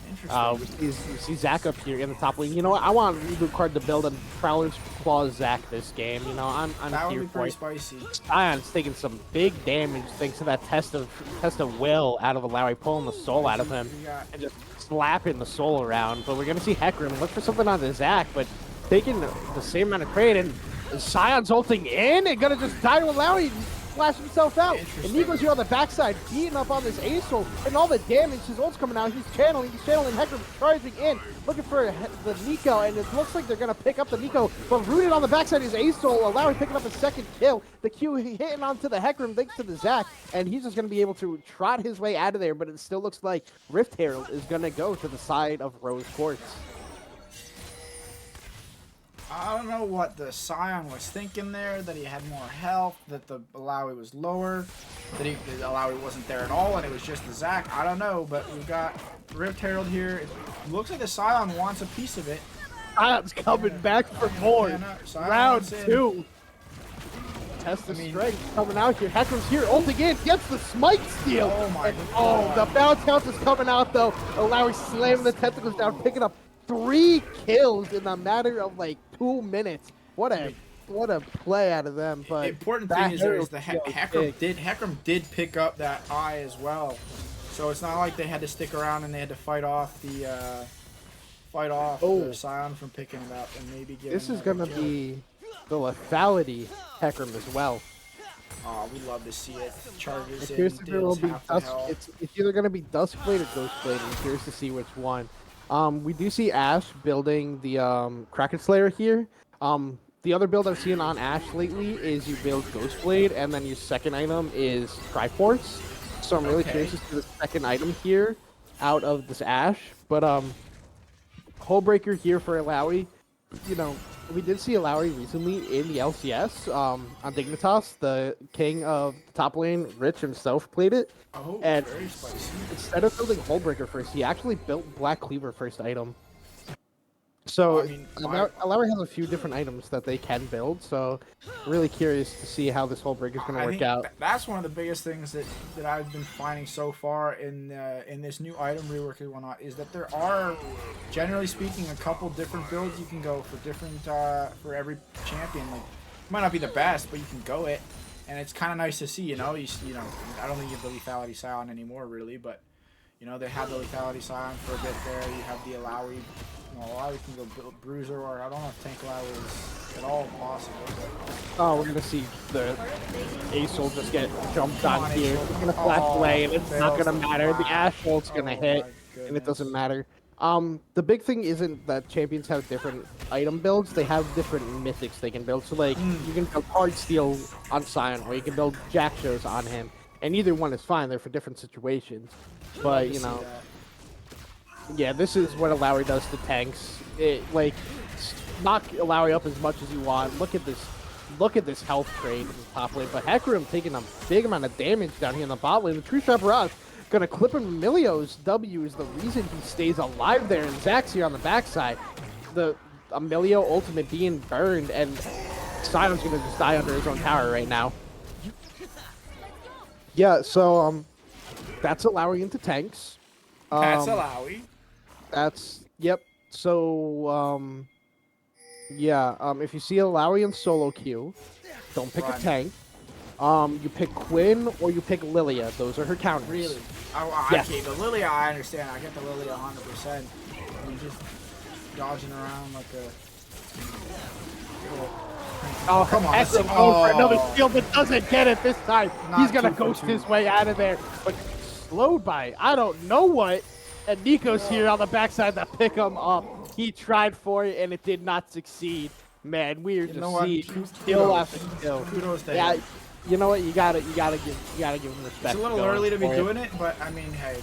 Interesting. We see Zac up here in the top lane. You know what? I want Reboot Card to build a Prowler's Claw Zac this game. You know, I'm That would here be for pretty it. spicy. Sion's taking some big damage thanks to that test of will out of Alawi, pulling the soul out of him and just slapping the soul around. But we're gonna see Heckroom look for something on the Zac, but taking the same amount of crate, and Sion's ulting in and gonna just die to Alawi. Flash himself out, and Nico's here on the backside, beating up on this Aesol, and all the damage. His ult's coming out. He's channeling. Heckroom charging in, looking for the Nico, and it looks like they're gonna pick up the Nico. But rooted on the backside is Aesol, Alawi picking up a second kill. The Q hitting onto the Heckroom thanks to the Zac, and he's just gonna be able to trot his way out of there. But it still looks like Rift Herald is gonna go to the side of Rose Quartz. I don't know what the Sion was thinking there, that he had more health, that the Alawi was lower, that the Alawi wasn't there at all, and it was just the Zac. I don't know, but we've got Rift Herald here. It looks like the Sion wants a piece of it. Sion's coming back for more. Sion Round wants in. 2. Test of strength coming out here. Heckroom's here, ulting in, gets the smite steal. Oh my God. The bounce count is coming out though. Alawi slamming the tentacles down, picking up 3 kills in a matter of like 2 minutes. What a play out of them. But the important thing is the Heckroom did pick up that eye as well. So it's not like they had to stick around and they had to fight off the Sion from picking it up and maybe get. This is gonna be the lethality Heckroom as well. Oh, we love to see it. Charges in, Curious if it will deals be half the Dusk. health. It's either gonna be Duskblade or Ghostblade. I'm curious to see which one. We do see Ashe building the Kraken Slayer here. The other build I've seen on Ashe lately is you build Ghostblade, and then your second item is Triforce. So I'm really curious to see the second item here out of this Ashe. But Hullbreaker here for Alawi. You know, we did see Alawi recently in the LCS on Dignitas. The king of the top lane, Rich himself, played it. Oh, and very spicy. instead of building Hullbreaker first, he actually built Black Cleaver first item. So Alawi has a few different items that they can build. So really curious to see how this Hullbreaker is going to work out. That's one of the biggest things that I've been finding so far in this new item rework and whatnot is that there are, generally speaking, a couple different builds you can go for different for every champion. Like, it might not be the best, but you can go it. And it's kind of nice to see, you know, I don't think you have the Lethality Scion anymore, really, but, you know, they have the Lethality Scion for a bit there. You have the Alawi, Alawi can go build Bruiser, or I don't know if Tank Alawi is at all possible. But... Oh, we're going to see the Aesol just get jumped on here. It's going to flash away, and it's not going to matter. The Ashe ult's going to hit, and it doesn't matter. The big thing isn't that champions have different item builds, they have different mythics they can build. So like, you can build Hard Steel on Sion, or you can build Jack Shows on him, and either one is fine, they're for different situations. But, you know, yeah, this is what Alawi does to tanks. It, like, knock Alawi up as much as you want. Look at this look at this health trade in the top lane. But Hecarim taking a big amount of damage down here in the bot lane. The True Shot Barrage gonna clip him. Emilio's W is the reason he stays alive there, and Zach's here on the backside. The Emilio ultimate being burned, and Sion's gonna just die under his own tower right now. Yeah, so that's allowing into tanks. That's Alawi. Yep. So yeah, if you see Alawi in solo queue, don't pick a tank. You pick Quinn or you pick Lilia. Those are her counters. Really? Yes. Okay, the Lilia, I understand. I get the Lilia 100%. You're just dodging around like a... Oh, come on. Hecarim going for another steal, but doesn't get it this time. Not He's gonna 2 for ghost 2. his way out of there, but slowed by I don't know what. And Nico's here on the backside to pick him up. He tried for it and it did not succeed. Man, we are just seeing kill after kill. Kudos to Yeah, him. you know what? You gotta give him respect. It's a little early to be doing it, but I mean, hey.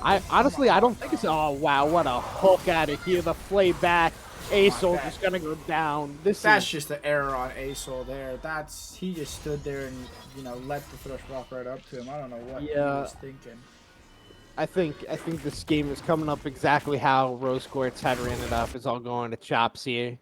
I honestly, I don't think it's. Oh wow, what a hook out of here! The play back. Asol just gonna go down. That's just the error on Asol there. He just stood there and let the thrush walk right up to him. I don't know what he was thinking. I think this game is coming up exactly how Rose Quartz had ran it up. It's all going to chops here.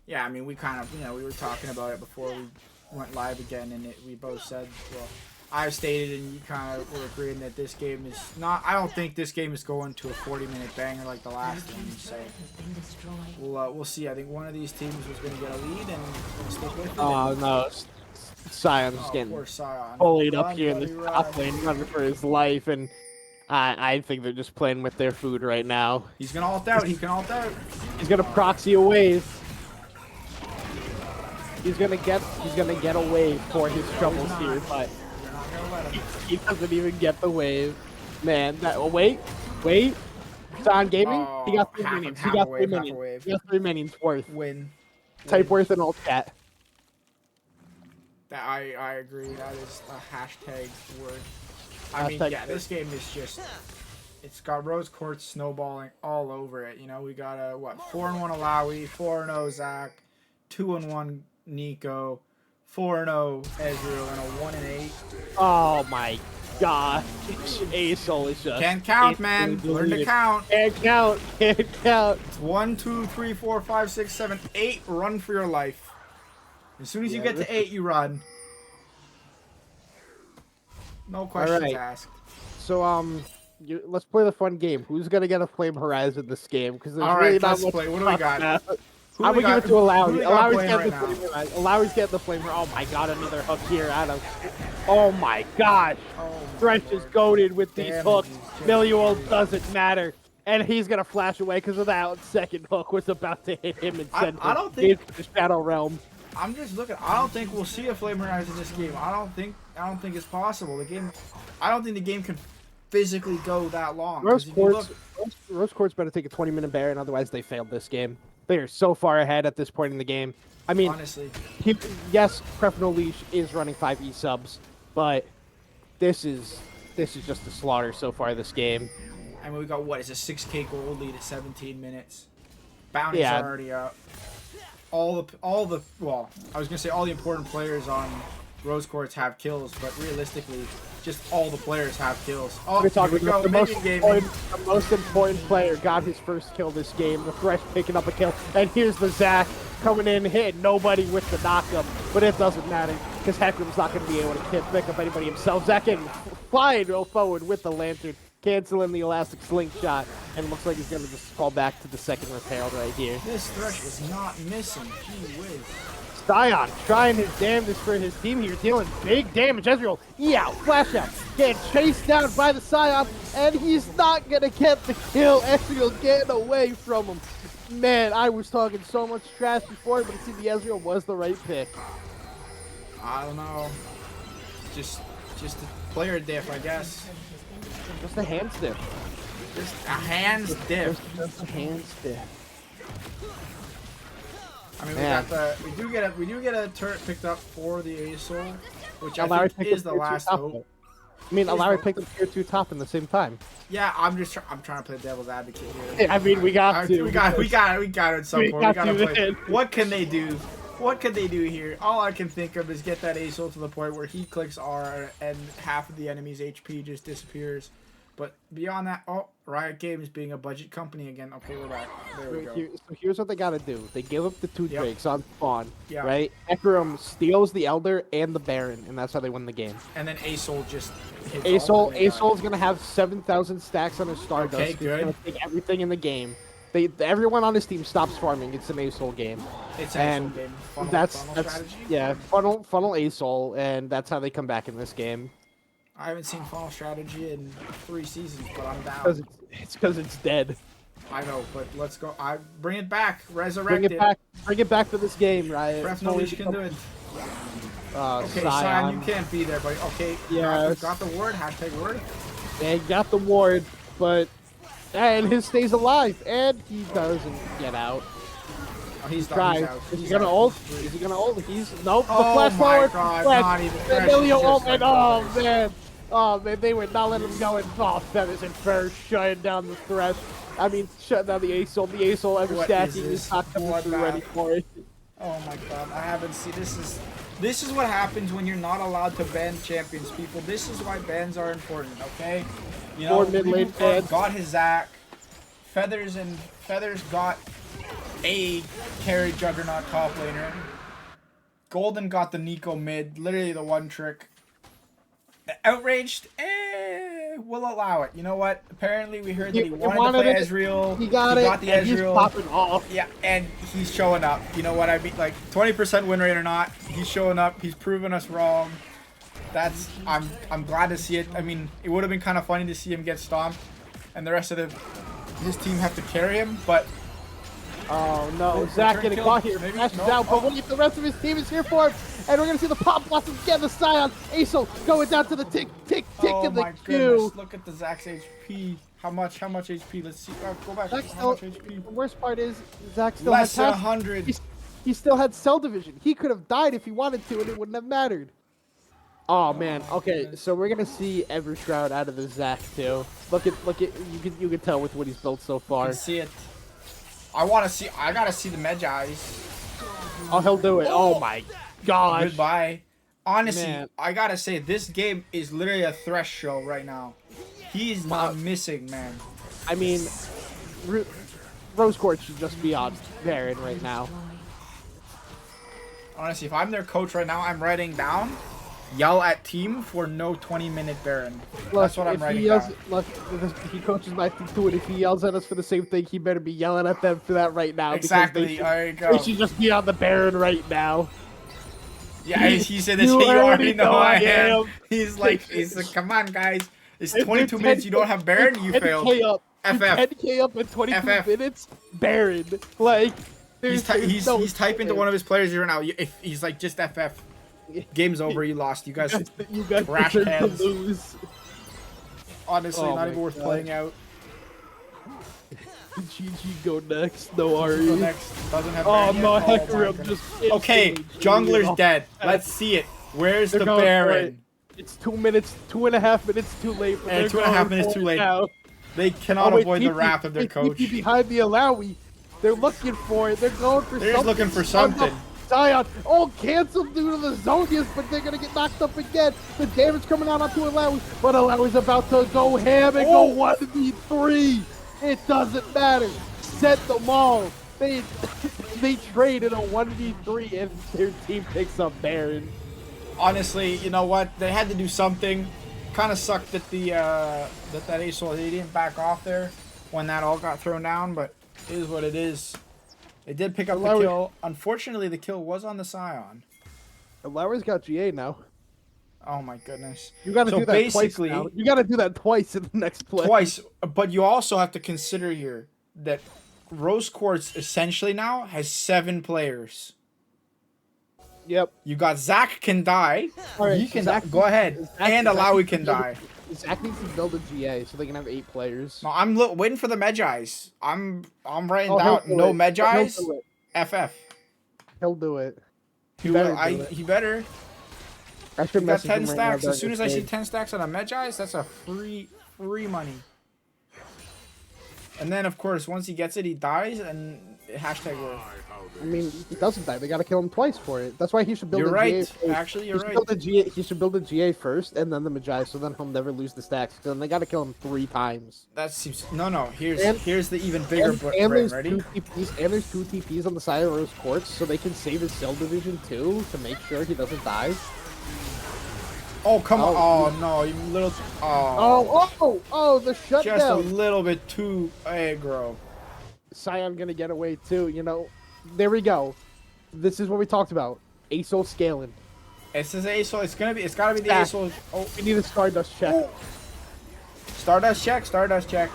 Yeah, I mean, we kind of, we were talking about it before we went live again, and we both said, well, I stated and you kind of were agreeing that this game is not, I don't think this game is going to a 40-minute banger like the last one, so we'll see. I think one of these teams was going to get a lead, and we'll stick with it. Oh, no. Sion's getting bullied up here in the top lane, running for his life, and I think they're just playing with their food right now. He's going to ult out. He can ult out. He's going to proxy a wave. He's gonna get a wave for his troubles here, but he doesn't even get the wave. Man, wait. Sion Gaming, he got 3 minions. He got 3 minions. He got 3 minions worth. Win. Type worth and alt cat. I agree. That is a hashtag word. I mean, yeah, this game is just, it's got Rose Quartz snowballing all over it. We got a 4-1 Alawi, 4-0 Zach, 2-1 Nico, 4-0 Ezreal, and a 1-8. Oh my god. Asol is just... Can't count, man. Learn to count. Can't count. It's 1, 2, 3, 4, 5, 6, 7, 8. Run for your life. As soon as you get to 8, you run. No questions asked. So, let's play the fun game. Who's gonna get a Flame Horizon this game? Because there's really not much. What do we got? I'm gonna give it to Alawi. Alawi's getting the Flame. Oh my god, another hook here out of. Oh my god. Thresh is goaded with these hooks. Milio doesn't matter. And he's gonna flash away because of that second hook was about to hit him and send him into the Shadow Realm. I'm just looking. I don't think we'll see a Flame Horizon in this game. I don't think it's possible. I don't think the game can physically go that long. Rose Quartz better take a 20-minute Baron, otherwise they failed this game. They are so far ahead at this point in the game. I mean, honestly, yes, Prefno Leash is running 5 E subs, but this is just a slaughter so far this game. I mean, we got it's a 6K gold lead at 17 minutes. Bounty's already up. All the well, I was gonna say all the important players on Rose Quartz have kills, but realistically, just all the players have kills. Oh, we're talking about the most important player got his first kill this game. The Thresh picking up a kill, and here's the Zac coming in, hitting nobody with the knockup, but it doesn't matter because Hecarim's not going to be able to pick up anybody himself. Zac getting flying forward with the lantern, canceling the elastic slingshot, and looks like he's going to just fall back to the second repair right here. This Thresh is not missing. Gee whiz. Sion trying his damnedest for his team here, dealing big damage. Ezreal, out, flash out, getting chased down by the Sion, and he's not going to get the kill. Ezreal getting away from him. Man, I was talking so much trash before, but it seemed the Ezreal was the right pick. I don't know. Just a player diff, I guess. Just a hand stiff. Just a hands diff. Just a hand stiff. I mean, we do get a turret picked up for the Asol, which I think is the last hope. I mean, Alawi picked up tier 2 top in the same time. Yeah, I'm trying to play devil's advocate here. I mean, we got to. We got it at some point. We gotta play. What can they do? What could they do here? All I can think of is get that Ace-ult to the point where he clicks R and half of the enemy's HP just disappears. But beyond that, oh, Riot Games being a budget company again. Okay, we're back. There we go. So here's what they gotta do. They give up the 2 Yep. Drakes on spawn, Yeah. right? Ekram steals the Elder and the Baron, and that's how they win the game. And then Ace-ult just hits Ace-ult, all of them. Ace-ult's gonna have 7,000 stacks on his Stardust. Okay, He's good. gonna take everything in the game. Everyone on his team stops farming. It's an Ace-ult game. It's an And Ace-ult game. Funnel, that's strategy. yeah, funnel Ace-ult, and that's how they come back in this game. I haven't seen funnel strategy in 3 seasons, but I'm Because down. it's because it's dead. I know, but let's go. I bring it back. Resurrect Bring it back. Bring it back for this game, right? Ref knowledge can do it. Okay, Sion, Scion. you can't be there, but okay. Yes. Got the word. Hashtag word. They got the ward, but and his stays alive, and he doesn't get out. Oh, he's Tries. out. Is he He's gonna out. ult? He's free. Is he gonna ult? He's nope. The Oh flash my forward. God, Flash. not even The fresh, Emilio just ult, like and oh man. Oh man, they would not let him go, and Feathers and Fur shutting down the threat. I mean, shutting down the Ace-ult. The Ace-ult ever What stacking is is this? not coming What through map? anymore. Oh my God, I haven't seen this is what happens when you're not allowed to ban champions, people. This is why bans are important, okay? You know, 4 mid lane people bans. got his Zac. Feathers got a carry juggernaut top laner. Golden got the Nico mid, literally the one trick. Outraged, we'll allow it. You know what? Apparently we heard that he wanted to play Ezreal. He got the and he's Ezreal. popping off. Yeah, and he's showing up. You know what I mean? Like 20% win rate or not, he's showing up. He's proven us wrong. I'm glad to see it. I mean, it would have been kind of funny to see him get stomped, and the rest of his team have to carry him. But Oh no, Return Zac getting kill. caught here. Maybe. Smashes No. out, but Oh. wait, the rest of his team is here for him. And we're gonna see the pop blossom again, the Scion. Ace-ult going down to the tick oh in the my queue. goodness, look at the Zac's HP. How much HP? Let's see. Go back. Zac How still, much HP? the worst part is Zac still Less than had 100. he still had cell division. He could have died if he wanted to, and it wouldn't have mattered. Oh man. Okay, so we're gonna see Evershroud out of the Zac too. Look at you can tell with what he's built so I far. can see it. I gotta see the Medjai's. Oh, he'll do it. Oh my gosh. Goodbye. Honestly, Man. I gotta say, this game is literally a Thresh show right now. He's not missing, man. I mean, Rose Quartz should just be on Baron right now. Honestly, if I'm their coach right now, I'm writing down, yell at team for no 20-minute Baron. That's what I'm if writing he yells, down. look, he coaches my team to it. If he yells at us for the same thing, he better be yelling at them for that right now. Exactly. Because There you they go. should just be on the Baron right now. Yeah, he said this. You You already already know know I I am. am. He's like, come on, guys. It's If 22 they're minutes. You don't have Baron. You 10K failed. Up, FF. 10K up in 22 FF. minutes. Baron. Like, He's there's typing to one of his players here now. If he's like, just FF. Game's over. You lost. You guys. you guys Trash deserve to cans. lose. Honestly, Oh not my even worth God. playing out. GG go next. No Go Ari. next. Doesn't have Oh Baron no, yet. Hecker my up goodness. just Okay, instantly jungler's off. dead. Let's see it. Where's They're the going for Baron? it. It's 2 minutes, 2.5 minutes too late. But And they're 2.5 going minutes for too it late. now. They cannot Oh, wait, avoid the TP wrath of their coach. TP behind the Alawi. They're looking for it. They're going for They're just something. looking for something. Zion. Oh, canceled due to the Zonias, but they're going to get knocked up again. The damage coming out onto Alawi, but Alawi's about to go ham and go 1v3. It doesn't matter. Set them all. They trade in a 1v3 if their team picks up Baron. Honestly, you know what? They had to do something. Kind of sucked that that Ace-ult, he didn't back off there when that all got thrown down, but it is what it is. They did pick up the Alawi- kill. Unfortunately, the kill was on the Scion. Alawi's got GA now. Oh my goodness. You got to So do that twice basically- now. You got to do that twice in the next play. Twice, but you also have to consider here that Rose Quartz essentially now has 7 players. Yep. You got Zac can die. All right, He can Zac- go ahead. Zac- And Zac Alawi needs can to build die. Zac needs to build a GA so they can have 8 players. No, I'm waiting for the Medjai's. I'm writing Oh, down he'll do no it. Medjai's. He'll do it. FF. He'll do it. He better will. do it. He better. I should He got message 10 him right stacks. now As soon as I during see this 10 stacks on a Medjai's, that's a free money. And then of course once he gets it, he dies and hashtag word. I mean, he doesn't die. They gotta kill him twice for it. That's why he should build You're a GA right. first. Actually, you're He should right. build a GA. He should build a GA first, and then the Magi, so then he'll never lose the stacks. So then they gotta kill him 3 times. That seems no. Here's And- here's the even bigger And brain. there's Ready? 2 TPs, and there's 2 TPs on the side of Rose Quartz, so they can save his cell division too to make sure he doesn't die. Oh come on! Oh, Oh no, you little. Oh. The shutdown. Just a little bit too aggro. Sion gonna get away too. You know, there we go. This is what we talked about. ASOL scaling. It's his ASOL. It's gotta be the Stack. ASOL. Oh, We need a Stardust check. Oh. Stardust check. Stardust check.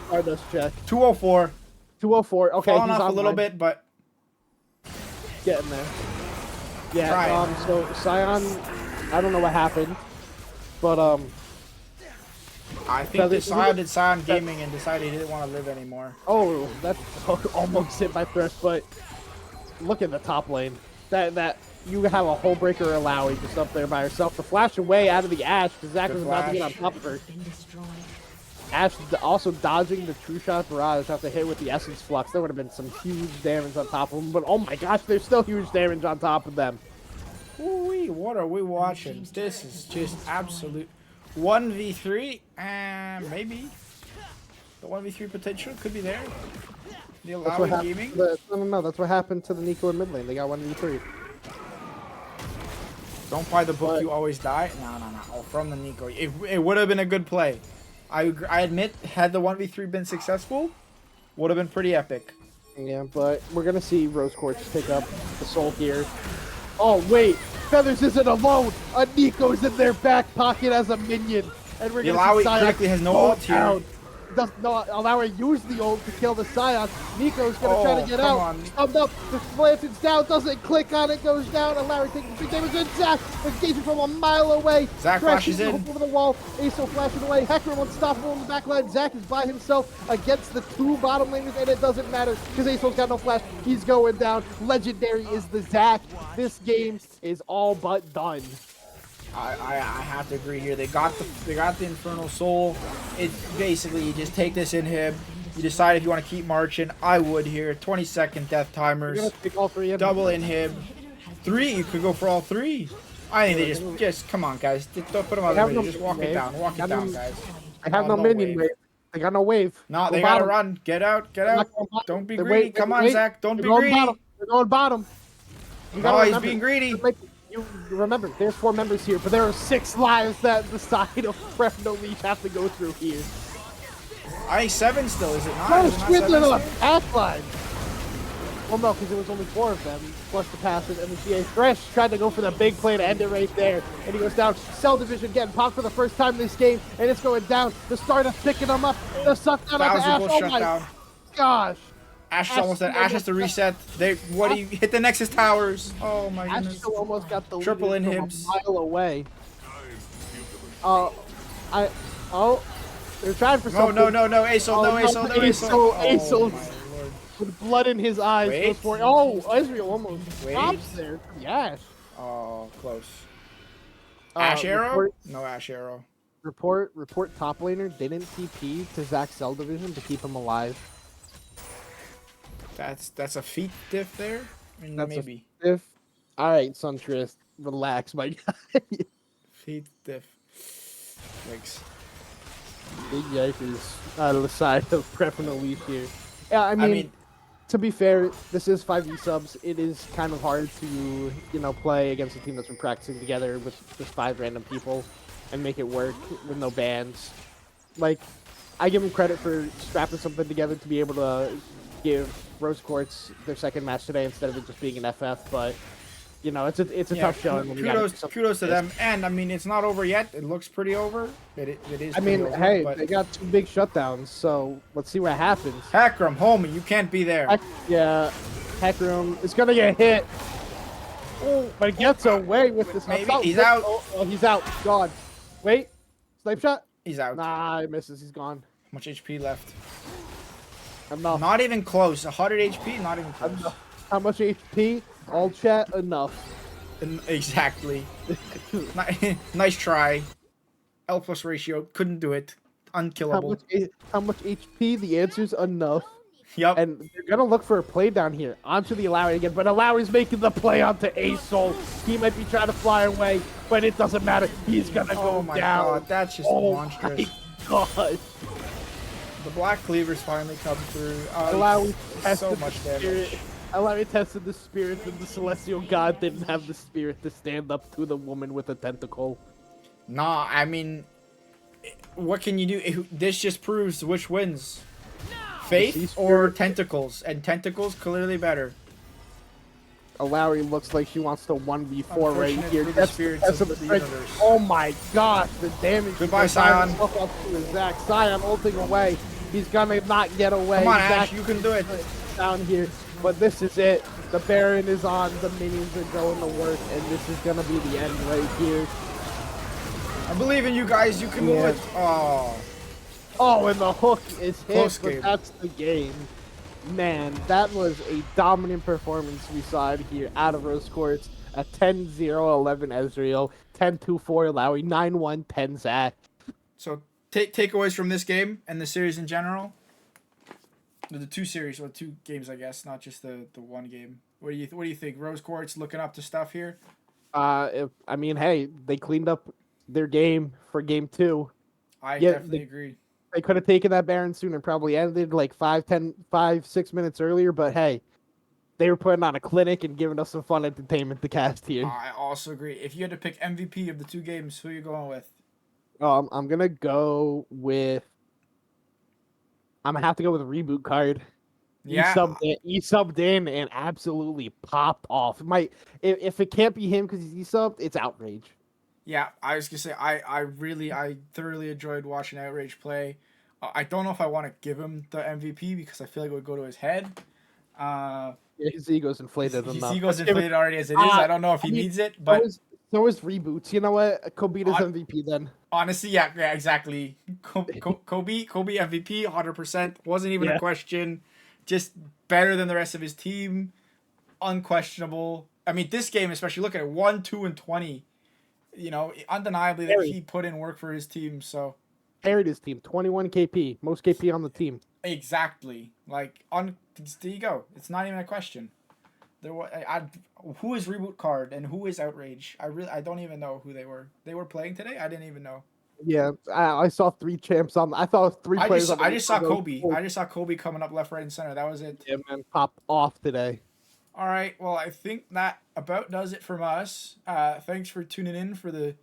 204. 204. Okay, Falling he's off a little online. bit, but Getting there. Yeah. Trying. So Sion, I don't know what happened, but I think Feather- they decided Scion Gaming and decided he didn't want to live anymore. Oh, that almost hit my thresh, but look at the top lane. That you have a whole breaker Alawi just up there by herself. The flash away out of the Ashe because Zach Good was about to get on flash. top of her. Been destroyed. Ashe also dodging the True Shot Barrage after hit with the Essence Flux. There would have been some huge damage on top of them, but oh my gosh, there's still huge damage on top of them. Ooh-wee, what are we watching? This is just absolute 1v3, and maybe the 1v3 potential could be there. The That's what Alawi happened. Gaming. No, that's what happened to the Nico in mid lane. They got 1v3. Don't buy the book, But- you always die. No. Oh, from the Nico. It would have been a good play. I admit, had the 1v3 been successful, would have been pretty epic. Yeah, but we're gonna see Rose Quartz pick up the soul here. Oh wait, Feathers isn't alone. A Nico's in their back pocket as a minion, and we're The gonna Alawi see Sion critically has no go ult here. down. Does not allow her to use the ult to kill the Scion. Nico's gonna try Oh, to get come out. on. Thumbed up, the Lantern's down, doesn't click on it, goes down. Alawi taking big damage, and Zach engaging from a mile away. Zach Crashing flashes in. over the wall. Aso flashing away. Hecarim unstoppable in the back line. Zach is by himself against the 2 bottom laners, and it doesn't matter because Aso's got no flash. He's going down. Legendary is the Zach. This game is all but done. I have to agree here. They got the Infernal Soul. It's basically you just take this inhib. You decide if you want to keep marching. I would here. 20-second death We're timers. gonna take all 3 in. Double inhib. 3. You could go for all 3. I think they just come on, guys. Just don't put them on the have radio. no Just walk it wave. down. Walk it Got down, no- guys. They have Oh, no no minion wave. wave. They got no wave. No, Go they gotta bottom. run. Get out. Get They're out. not going bottom. Don't be They greedy. wait, Come they on, wait. Zach. Don't They're be going greedy. bottom. They're going bottom. You No, gotta he's remember, being greedy. You remember, there's 4 members here, but there are 6 lives that the side of Prep No Leash have to go through here. I think 7 still, is it not? No, Is it not Swindler 7 on still? pass line. Well, no, because it was only 4 of them, plus the passes, and the GA Thresh tried to go for the big play to end it right there, and he goes down. Cell Division getting popped for the first time this game, and it's going down. The Stardust picking him up. The suck down onto Ash. Thousand Oh shut my down. gosh. Ash is Ash almost dead. still Ash has to reset. They what do you hit the Nexus towers? Oh my Ash goodness. still almost got the Triple lead from inhibs. a mile away. They're trying for No, something. no, no, no, Asol, no, Oh, Asol, no, Asol, Asol. Asol. Oh my lord. With blood in his eyes. Wait. Goes for it. Oh, Israel almost Wait. stops there. Yes. Oh, close. Ash arrow? Report, No Ash arrow. report top laner didn't TP to Zach's Cell Division to keep him alive. That's a feat diff there? I mean, That's maybe. If alright, Suntrist, relax, my guy. Feat diff. Yikes. Big yikers out of the side of Prep and Elite here. Yeah, I mean, to be fair, this is 5e subs. It is kind of hard to, play against a team that's been practicing together with just 5 random people and make it work with no bans. Like, I give them credit for strapping something together to be able to give Rose Quartz their second match today instead of it just being an FF, but it's a tough showing. When you gotta do something kudos to like them. And I mean, it's not over yet. It looks pretty over. It is. I mean, pretty over, hey, but they got 2 big shutdowns, so let's see what happens. Hecarim, homie, you can't be there. Hecarim is gonna get hit. Oh, but he gets away with this. Maybe. Oh, He's out. Oh, he's out. God. Wait. Snipe shot. He's out. Nah, he misses. He's gone. How much HP left? Enough. Not even close. 100 HP. Not even close. Enough. How much HP? All chat. Enough. Exactly. Nice try. L plus ratio. Couldn't do it. How Unkillable. much HP? The answer's enough. Yep. And they're gonna look for a play down here onto the Alawi again, but Alawi's making the play onto Asol. He might be trying to fly away, but it doesn't matter. He's gonna Oh go my down. god, that's just Oh monstrous. my god. The Black Cleavers finally come through. Alawi So tested much the damage. spirit. Alawi tested the spirit, and the Celestial God didn't have the spirit to stand up to the woman with a tentacle. Nah, I mean, what can you do? This just proves which wins. Faith or tentacles, and tentacles clearly better. Alawi looks like she wants to 1v4 right Unfortunate here. for the That's spirits that's of the the strength. universe. Oh my gosh, the damage. Goodbye, He's gonna Scion. dive himself up to his Zac. Scion ulting away. He's gonna not get away. Come on, Zac Ash, you can do it. down here, but this is it. The Baron is on. The minions are going to work, and this is gonna be the end right here. I believe in you guys. You can do Yeah. it. Oh, Oh, and the hook is hit, Close but game. that's the game. Man, that was a dominant performance we saw here out of Rose Quartz. A 10-0-11 Ezreal, 10-2-4 Lowry, 9-1, 10 Zac. so takeaways from this game and the series in general. The two series, or two games, I guess, not just the one game. What do you think? Rose Quartz looking up to stuff here. I mean, hey, they cleaned up their game for game 2. I Yeah, definitely agree. They could have taken that Baron sooner, probably ended like 6 minutes earlier, but hey, they were putting on a clinic and giving us some fun entertainment to cast here. I also agree. If you had to pick MVP of the two games, who are you going with? I'm gonna go with. I'm gonna have to go with a reboot card. Yeah, He subbed in and absolutely popped off. If it can't be him because he's subbed, it's outrage. yeah. I was gonna say I thoroughly enjoyed watching Outrage play. I don't know if I want to give him the MVP because I feel like it would go to his head. His ego's inflated His enough. ego's Let's give it- inflated already as it is. I don't know if he I mean, needs it, but so is reboots. You know what? Kobita's MVP then. honestly, yeah, exactly. Kobe MVP, 100%. Wasn't even Yeah. a question. Just better than the rest of his team. Unquestionable. I mean, this game, especially, look at it, 1, 2, and 20. You know, undeniably that Very. he put in work for his team. So Carried his team, 21 KP, most KP on the team. exactly, like there you go. It's not even a question. Who is Reboot Card and who is Outrage? I don't even know who they were. They were playing today. I didn't even know. Yeah, I saw 3 champs on. I saw 3 players. I just saw Kobe. I just saw Kobe coming up left, right, and center. That was it. Yeah, man, popped off today. All right. Well, I think that about does it from us. Thanks for tuning in for the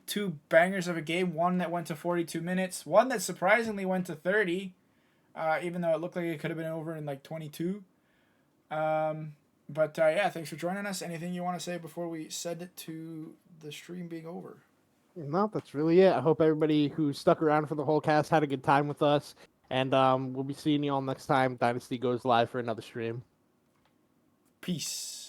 2 bangers of a game. One that went to 42 minutes. One that surprisingly went to 30, even though it looked like it could have been over in like 22. But yeah, thanks for joining us. Anything you want to say before we send it to the stream being over? No, that's really it. I hope everybody who stuck around for the whole cast had a good time with us. And we'll be seeing you all next time Dynasty goes live for another stream. Peace.